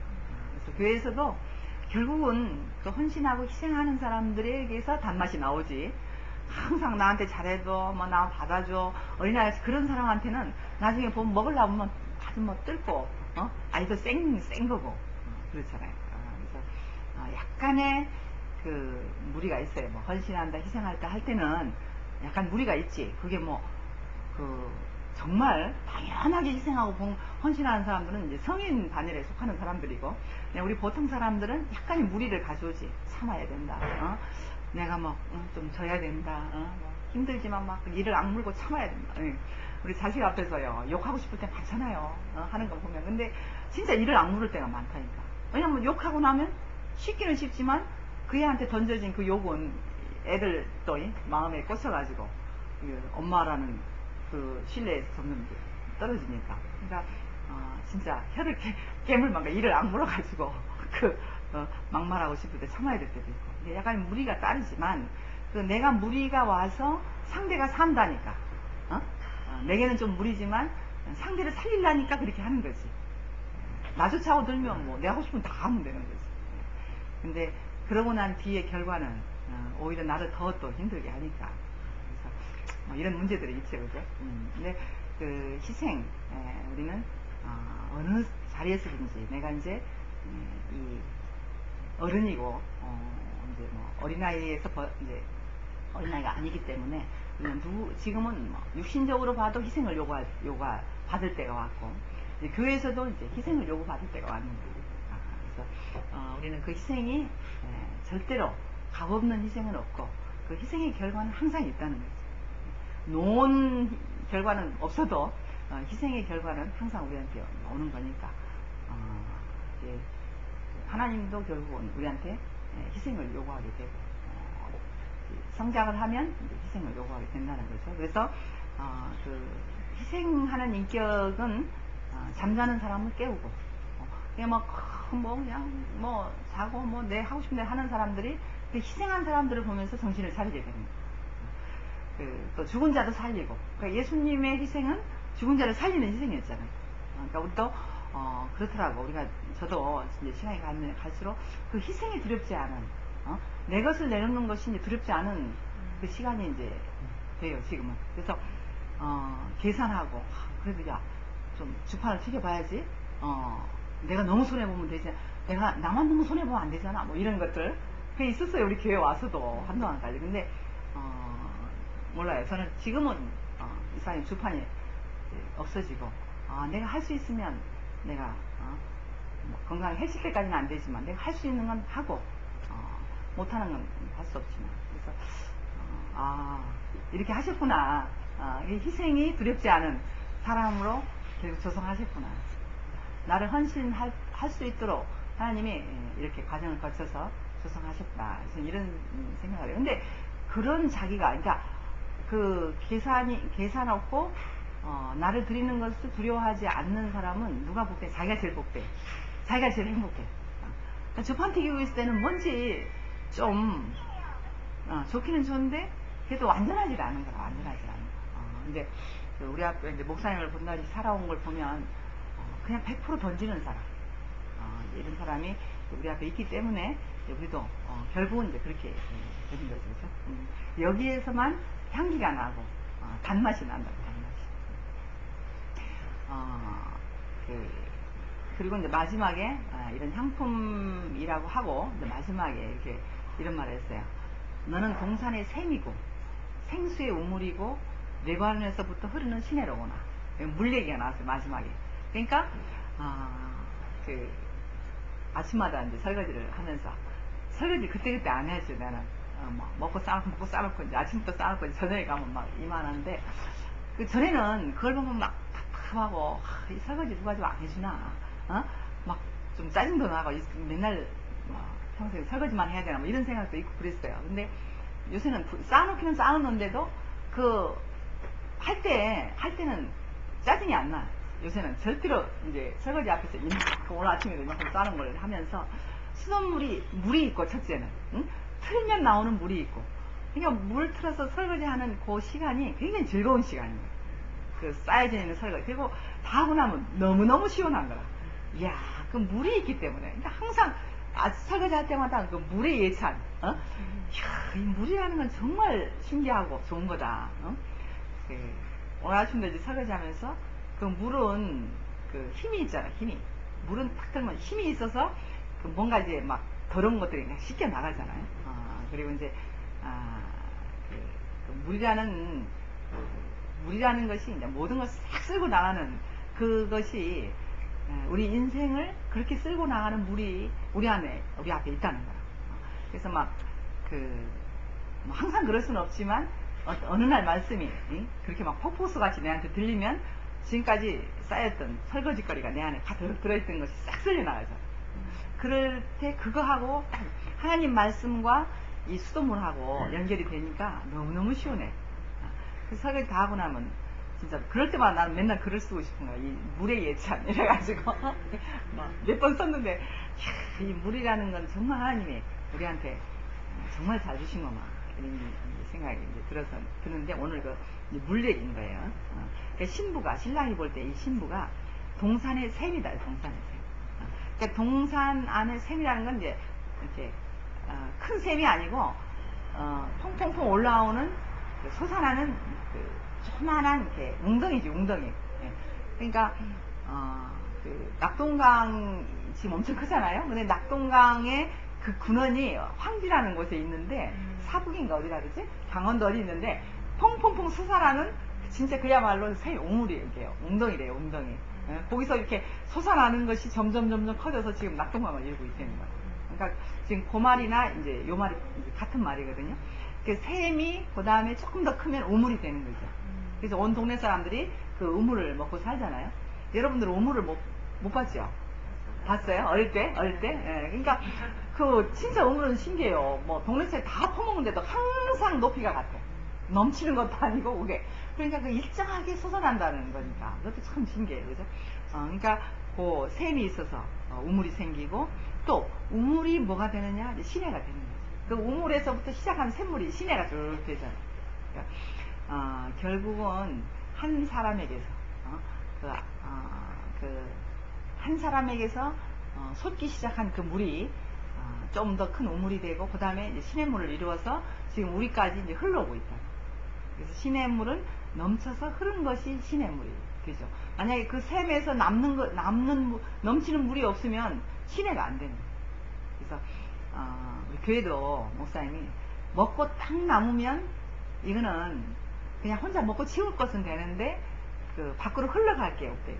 그래서 교회에서도 결국은 그 헌신하고 희생하는 사람들에게서 단맛이 나오지. 항상 나한테 잘해줘, 나 받아줘, 어린아이 그런 사람한테는 나중에 보면 먹으려면 아주 뜰고, 아직도 센 거고, 그렇잖아요. 그래서 약간의 그 무리가 있어요. 헌신한다, 희생한다 할 때는 약간 무리가 있지. 그게 정말 당연하게 희생하고 헌신하는 사람들은 이제 성인 반열에 속하는 사람들이고, 우리 보통 사람들은 약간의 무리를 가져오지. 참아야 된다. 내가 좀 져야 된다. 힘들지만 이를 악물고 참아야 된다. 우리 자식 앞에서요 욕하고 싶을 때 많잖아요. 하는 거 보면. 근데 진짜 이를 악물을 때가 많다니까. 왜냐면 욕하고 나면 쉽기는 쉽지만 그 애한테 던져진 그 욕은 애들 또 마음에 꽂혀가지고 엄마라는 그 신뢰에서 점점 떨어지니까. 그러니까 진짜 혀를 깨물면 이를 악물어가지고 막말하고 싶을 때 참아야 될 때도 있고. 근데 약간 무리가 따르지만 그 내가 무리가 와서 상대가 산다니까. 내게는 좀 무리지만 상대를 살리려니까 그렇게 하는 거지. 나조차고 들면 뭐 내가 하고 싶으면 다 하면 되는 거지. 근데 그러고 난 뒤에 결과는 오히려 나를 더 또 힘들게 하니까. 그래서 뭐 이런 문제들이 있죠, 그죠? 근데 그 희생, 우리는 어느 자리에서든지 내가 이제 이 어른이고 이제 뭐 어린아이에서 이제 어린아이가 아니기 때문에 우리는 지금은 뭐 육신적으로 봐도 희생을 받을 때가 왔고, 이제 교회에서도 이제 희생을 요구받을 때가 왔는 거예요. 그래서 우리는 그 희생이 절대로 값없는 희생은 없고, 그 희생의 결과는 항상 있다는 거죠. 놓은 결과는 없어도 희생의 결과는 항상 우리한테 오는 거니까, 하나님도 결국은 우리한테 희생을 요구하게 되고, 성장을 하면 이제 희생을 요구하게 된다는 거죠. 그래서 그 희생하는 인격은 잠자는 사람을 깨우고, 그냥 그냥 자고 내 하고 싶은 데 하는 사람들이 그 희생한 사람들을 보면서 정신을 차리게 됩니다. 또 죽은 자도 살리고, 그러니까 예수님의 희생은 죽은 자를 살리는 희생이었잖아요. 그러니까 우리도 그렇더라고. 저도 이제 시간이 갈수록 그 희생이 두렵지 않은, 내 것을 내놓는 것이 이제 두렵지 않은 그 시간이 이제 돼요, 지금은. 그래서 계산하고, 그래도 좀 주판을 튀겨봐야지. 내가 너무 손해보면 되지. 나만 너무 손해보면 안 되잖아. 뭐 이런 것들. 그게 있었어요, 우리 교회 와서도 한동안까지. 근데 몰라요. 저는 지금은 이사님 주판이 없어지고, 내가 할 수 있으면 내가 뭐 건강히 해칠 때까지는 안 되지만 내가 할 수 있는 건 하고, 못하는 건 할 수 없지만. 그래서 이렇게 하셨구나. 희생이 두렵지 않은 사람으로 결국 조성하셨구나. 나를 헌신할 수 있도록 하나님이 이렇게 과정을 거쳐서 조성하셨다. 이런 생각을 해요. 근데 그런 자기가, 그러니까 그 계산 없고 나를 드리는 것을 두려워하지 않는 사람은 누가 복돼? 자기가 제일 복돼. 자기가 제일 행복해. 주판 튀기고 있을 때는 뭔지 좀 좋기는 좋은데 그래도 완전하지 않은 거라. 완전하지 않은 거. 근데 우리 앞에 이제 목사님을 본다니 살아온 걸 보면 그냥 100% 던지는 사람, 이런 사람이 우리 앞에 있기 때문에 우리도 결국은 이제 그렇게 되는 거죠, 그렇죠? 여기에서만 향기가 나고 단맛이 난다. 단맛이. 그리고 이제 마지막에 이런 향품이라고 하고 이제 마지막에 이렇게 이런 말을 했어요. 너는 동산의 샘이고 생수의 우물이고 뇌관에서부터 흐르는 시내로구나. 물 얘기가 나왔어요, 마지막에. 그러니까 아침마다 이제 설거지를 하면서 설거지 그때그때 안 해야죠. 나는 먹고 싸놓고 이제 아침부터 싸놓고 저녁에 가면 막 이만한데, 그 전에는 그걸 보면 막 답답하고 이 설거지 누가 좀 안 해주나, 막 좀 짜증도 나고 맨날 평소에 설거지만 해야 되나 뭐 이런 생각도 있고 그랬어요. 근데 요새는 쌓아놓기는 쌓아놓는데도 할 때는 짜증이 안 나. 요새는 절대로 이제 설거지 앞에서 오늘 아침에도 이만큼 싸는 걸 하면서 물이 있고, 첫째는 틀면 나오는 물이 있고, 그러니까 물 틀어서 설거지 하는 그 시간이 굉장히 즐거운 시간이에요. 그 쌓여져 있는 설거지. 그리고 다 하고 나면 너무너무 시원한 거라. 이야, 그 물이 있기 때문에. 그러니까 항상 설거지 할 때마다 그 물의 예찬, 이야, 이 물이라는 건 정말 신기하고 좋은 거다. 오늘 아침도 이제 설거지 하면서 그 물은 그 힘이 있잖아, 힘이. 물은 탁 들면 힘이 있어서 그 뭔가 이제 막 더러운 것들이 그냥 씻겨 나가잖아요. 그리고 이제 물이라는 것이 이제 모든 걸 싹 쓸고 나가는 그것이, 우리 인생을 그렇게 쓸고 나가는 물이 우리 앞에 있다는 거야. 그래서 뭐 항상 그럴 수는 없지만 어느 날 말씀이 그렇게 막 폭포수 같이 내한테 들리면 지금까지 쌓였던 설거지거리가 내 안에 가득 들어있던 것이 싹 쓸려나가죠. 그럴 때 그거하고 딱 하나님 말씀과 이 수돗물하고 연결이 되니까 너무너무 시원해. 그 설거지 다 하고 나면 진짜 그럴 때마다 나는 맨날 글을 쓰고 싶은 거야. 이 물의 예찬 이래가지고 몇 번 썼는데 야, 이 물이라는 건 정말 하나님이 우리한테 정말 잘 주신 거만 이런 생각이 이제 들어서 드는데 오늘 그 물 얘기인 거예요. 그러니까 신부가 신랑이 볼 때 이 신부가 동산의 샘이다. 동산의 샘. 그러니까 동산 안에 샘이라는 건 이제 이렇게 큰 샘이 아니고 퐁퐁퐁 올라오는 그 솟아나는 그 조그만한 이렇게 웅덩이지 웅덩이. 예. 그러니까 그 낙동강 지금 엄청 크잖아요. 근데 낙동강의 그 근원이 황지라는 곳에 있는데 사북인가 어디라 그러지? 강원도 어디 있는데 퐁퐁퐁 솟아나는 진짜 그야말로 새 우물이에요. 이게 웅덩이래요. 웅덩이. 예. 거기서 이렇게 솟아나는 것이 점점 커져서 지금 낙동강을 이루고 있다는 거예요. 그러니까 지금 그 말이나 이제 요 말이 같은 말이거든요. 그 샘이 그 다음에 조금 더 크면 우물이 되는 거죠. 그래서 온 동네 사람들이 그 우물을 먹고 살잖아요. 여러분들 우물을 못 봤죠? 봤어요? 어릴 때? 예. 그러니까 그 진짜 우물은 신기해요. 뭐 동네에 다 퍼먹는데도 항상 높이가 같아. 넘치는 것도 아니고 그게. 그러니까 그 일정하게 솟아난다는 거니까 그것도 참 신기해요. 그죠? 그러니까 그 샘이 있어서 우물이 생기고 또 우물이 뭐가 되느냐? 이제 시내가 되는 거죠. 그 우물에서부터 시작한 샘물이 시내가 쭉 되잖아요. 그러니까, 결국은 한 사람에게서 한 사람에게서 솟기 시작한 그 물이 좀 더 큰 우물이 되고 그 다음에 이제 시냇물을 이루어서 지금 우리까지 이제 흘러오고 있다. 그래서 시냇물은 넘쳐서 흐른 것이 시냇물이 되죠. 만약에 그 샘에서 넘치는 물이 없으면 시내가 안 되는 거예요. 그래서 우리 교회도 목사님이 먹고 딱 남으면 이거는 그냥 혼자 먹고 치울 것은 되는데 그 밖으로 흘러갈 게 없대요.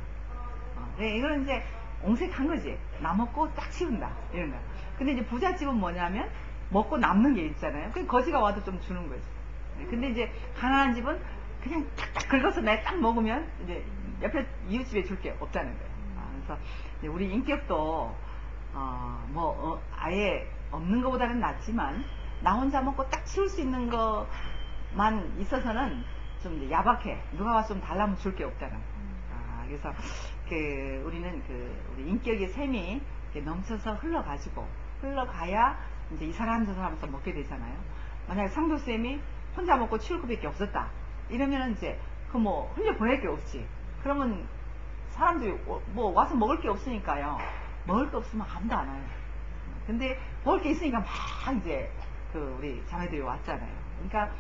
네, 이거는 이제 옹색한 거지. 나 먹고 딱 치운다 이런 거. 근데 이제 부잣집은 뭐냐면 먹고 남는 게 있잖아요. 그 거지가 와도 좀 주는 거지. 근데 이제 가난한 집은 그냥 탁탁 긁어서 내가 딱 먹으면 이제 옆에 이웃집에 줄 게 없다는 거예요. 그래서 이제 우리 인격도 아예 없는 것보다는 낫지만 나 혼자 먹고 딱 치울 수 있는 것만 있어서는 좀 이제 야박해. 누가 와서 좀 달라면 줄 게 없다는. 그래서 우리는 우리 인격의 샘이 넘쳐서 흘러가야 이제 이 사람 저 사람에서 먹게 되잖아요. 만약에 상도쌤이 혼자 먹고 치울 것밖에 없었다. 이러면은 이제 흘려 보낼 게 없지. 그러면 사람들이 와서 먹을 게 없으니까요. 먹을 게 없으면 아무도 안 와요. 근데 먹을 게 있으니까 막 이제 우리 자매들이 왔잖아요. 그러니까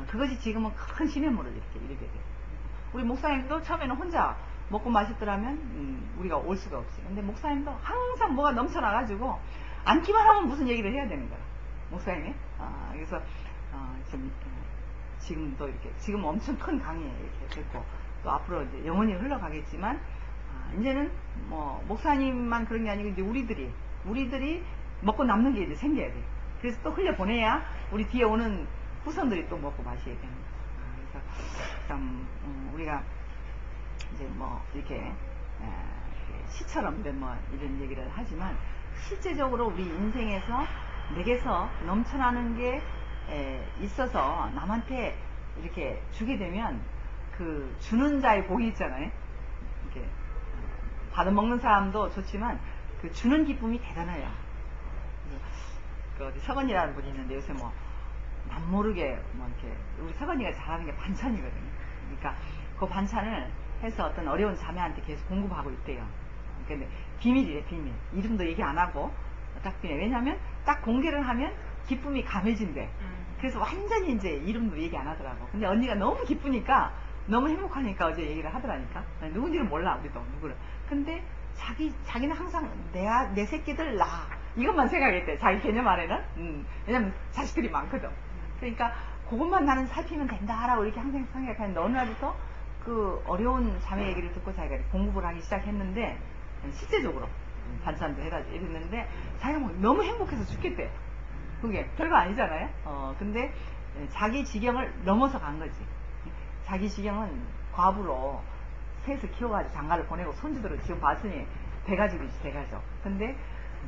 그것이 지금은 큰 시냇물을 이렇게 돼요. 우리 목사님도 처음에는 혼자 먹고 마셨더라면 우리가 올 수가 없지. 근데 목사님도 항상 뭐가 넘쳐나가지고 앉기만 하면 무슨 얘기를 해야 되는 거야. 목사님이. 그래서 지금도 이렇게 지금 엄청 큰 강에 이렇게 됐고 또 앞으로 이제 영원히 흘러가겠지만 이제는 목사님만 그런 게 아니고 이제 우리들이 먹고 남는 게 이제 생겨야 돼. 그래서 또 흘려 보내야 우리 뒤에 오는 후손들이 또 먹고 마셔야 되는 거죠. 그래서 참 우리가 이제 이렇게 시처럼 이런 얘기를 하지만 실제적으로 우리 인생에서 내게서 넘쳐나는 게 있어서 남한테 이렇게 주게 되면 그 주는 자의 복이 있잖아요. 이렇게 받아먹는 사람도 좋지만 그 주는 기쁨이 대단해요. 어디 서건이라는 분이 있는데 요새 남모르게 이렇게 우리 서건이가 잘하는 게 반찬이거든요. 그러니까 그 반찬을 해서 어떤 어려운 자매한테 계속 공급하고 있대요. 근데 비밀이래, 비밀. 이름도 얘기 안 하고 딱 비밀. 왜냐면 딱 공개를 하면 기쁨이 감해진대. 그래서 완전히 이제 이름도 얘기 안 하더라고. 근데 언니가 너무 기쁘니까 너무 행복하니까 어제 얘기를 하더라니까. 누군지는 몰라, 우리도 누구를. 근데 자기는 항상 내 새끼들 이것만 생각했대. 자기 개념 안에는. 왜냐면 자식들이 많거든. 그러니까 그것만 나는 살피면 된다라고 이렇게 항상 생각했는데 어느 날부터 그 어려운 자매 얘기를 듣고 자기가 공급을 하기 시작했는데 실제적으로 반찬도 해라 이랬는데 자기가 너무 행복해서 죽겠대. 그게 별거 아니잖아요. 근데 자기 지경을 넘어서 간 거지. 자기 지경은 과부로 셋을 키워가지고 장가를 보내고 손주들을 지금 봤으니 대가족이지, 대가족. 근데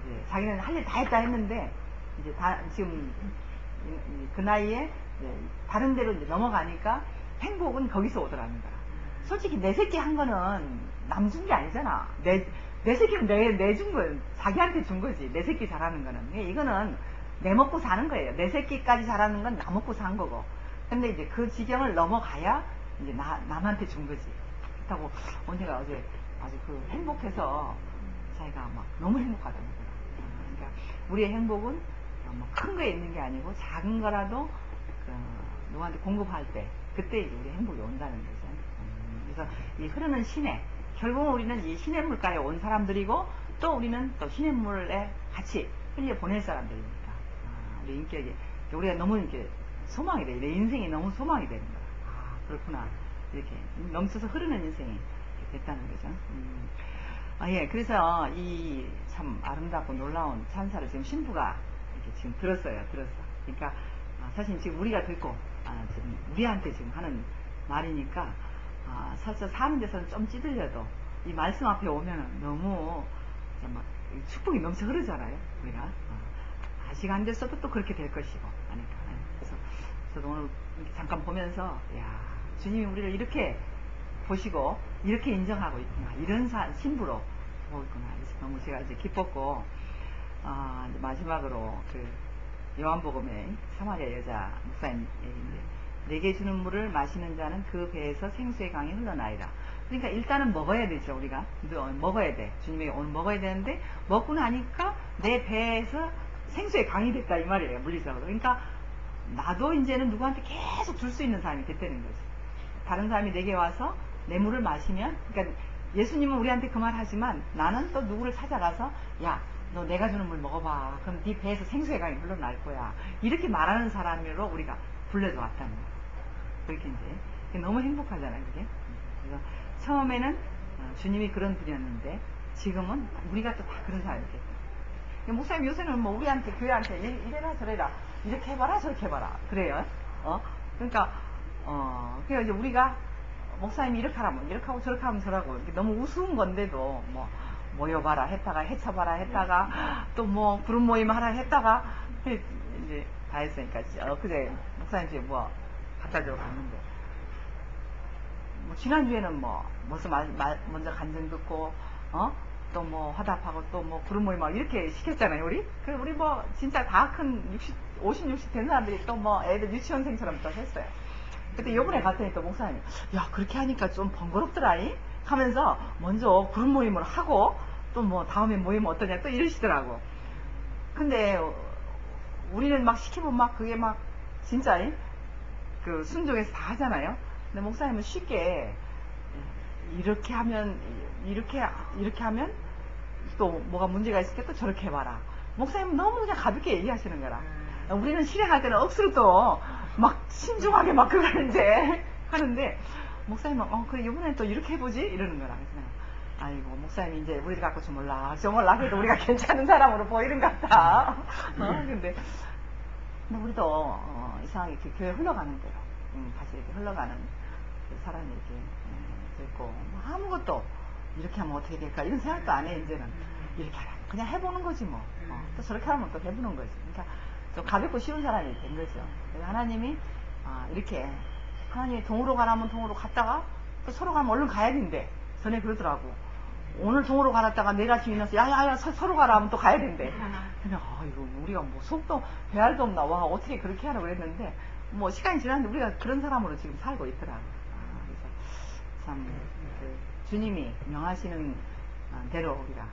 이제 자기는 할 일 다 했다 했는데 이제 지금 그 나이에 다른 데로 이제 넘어가니까 행복은 거기서 오더라는 거야. 솔직히 내 새끼 한 거는 남 준 게 아니잖아. 내 새끼는 내 준 거, 자기한테 준 거지. 내 새끼 잘하는 거는. 이거는 내 먹고 사는 거예요. 내 새끼까지 잘하는 건 나 먹고 산 거고. 근데 이제 그 지경을 넘어가야 이제 남한테 준 거지. 그렇다고 언니가 어제 아주 그 행복해서 자기가 막 너무 행복하다고 그러더라. 그러니까 우리의 행복은 뭐 큰 거에 있는 게 아니고 작은 거라도 그 누구한테 공급할 때 그때 이제 우리 행복이 온다는 거죠. 그래서 이 흐르는 시내, 결국은 우리는 이 시냇물가에 온 사람들이고 또 우리는 또 시냇물에 같이 흘려 보낼 사람들이니까 우리 인격이 우리가 너무 이렇게 소망이 돼. 내 인생이 너무 소망이 되는 거야. 아 그렇구나. 이렇게 넘쳐서 흐르는 인생이 됐다는 거죠. 예, 그래서 이 참 아름답고 놀라운 찬사를 지금 신부가 이렇게 지금 들었어요. 그러니까 사실 지금 우리가 듣고 지금 우리한테 지금 하는 말이니까 사실 사는 데서는 좀 찌들려도 이 말씀 앞에 오면은 너무 막 축복이 넘쳐 흐르잖아요. 우리가 아직 안 됐어도 또 그렇게 될 것이고 하니까. 그래서 저도 오늘 이렇게 잠깐 보면서 야 주님이 우리를 이렇게 보시고 이렇게 인정하고 있구나, 이런 신부로 보고 있구나. 그래서 너무 제가 이제 기뻤고 이제 마지막으로 그 요한복음의 사마리아 여자 목사님 얘기인데, 내게 주는 물을 마시는 자는 그 배에서 생수의 강이 흘러나이라. 그러니까 일단은 먹어야 되죠. 우리가 먹어야 돼. 주님이 오늘 먹어야 되는데 먹고 나니까 내 배에서 생수의 강이 됐다 이 말이에요, 물리적으로. 그러니까 나도 이제는 누구한테 계속 줄 수 있는 사람이 됐다는 거지. 다른 사람이 내게 와서 내 물을 마시면, 그러니까 예수님은 우리한테 그 말 하지만 나는 또 누구를 찾아가서 야 너 내가 주는 물 먹어봐. 그럼 네 배에서 생수의 강이 흘러날 거야. 이렇게 말하는 사람으로 우리가 불려져 왔다는 거야. 그렇게 이제 너무 행복하잖아요, 그게. 그래서 처음에는 주님이 그런 분이었는데 지금은 우리가 또 다 그런 사람이 됐다. 목사님 요새는 뭐 우리한테 교회한테 이래라 저래라 이렇게 해봐라 저렇게 해봐라 그래요. 그러니까 그래서 이제 우리가 목사님이 이렇게 하라면 이렇게 하고 저렇게 하면 저라고 너무 우스운 건데도 뭐 모여봐라 했다가 해쳐봐라 했다가 또 뭐 그룹 모임 하라 했다가 이제 다 했으니까 그제 목사님 집에 뭐 갖다 주러 갔는데 뭐 지난주에는 뭐 벌써 먼저 간증 듣고 또 뭐 화답하고 또 뭐 그룹 모임 막 이렇게 시켰잖아요. 우리 뭐 진짜 다 큰 50, 60 된 사람들이 또 뭐 애들 유치원생처럼 또 했어요. 그때 요번에 갔더니 또 목사님이 야 그렇게 하니까 좀 번거롭더라이 하면서 먼저 그룹 모임을 하고 또 뭐 다음에 모이면 어떠냐 또 이러시더라고. 근데 우리는 막 시키면 막 그게 막 진짜 그 순종해서 다 하잖아요. 근데 목사님은 쉽게 이렇게 하면 이렇게 하면 또 뭐가 문제가 있을 때 또 저렇게 해봐라. 목사님은 너무 그냥 가볍게 얘기하시는 거라. 우리는 실행할 때는 억수로 또 막 신중하게 막 그걸 이제 하는데 목사님은 그래 이번엔 또 이렇게 해보지 이러는 거라. 그래서 아이고 목사님 이제 우리를 갖고 저 몰라 그래도 우리가 괜찮은 사람으로 보이는 것 같다. 근데 우리도 이상하게 이렇게 교회 흘러가는 대로 다시 이렇게 흘러가는 그 사람이 이렇게 됐고 뭐 아무것도 이렇게 하면 어떻게 될까 이런 생각도 안 해. 이제는 이렇게 하라 그냥 해보는 거지 뭐. 또 저렇게 하면 또 해보는 거지. 그러니까 좀 가볍고 쉬운 사람이 된 거죠. 그래서 하나님이 이렇게 하나님이 동으로 가라면 동으로 갔다가 또 서로 가면 얼른 가야 된대. 전에 그러더라고. 오늘 동으로 가놨다가 내일 아침에 일어나서 야야야 서로 가라 하면 또 가야 된대. 근데 이거 우리가 뭐 속도 배알도 없나 와 어떻게 그렇게 하라고 그랬는데 뭐 시간이 지났는데 우리가 그런 사람으로 지금 살고 있더라고. 그래서 참 주님이 명하시는 대로 우리가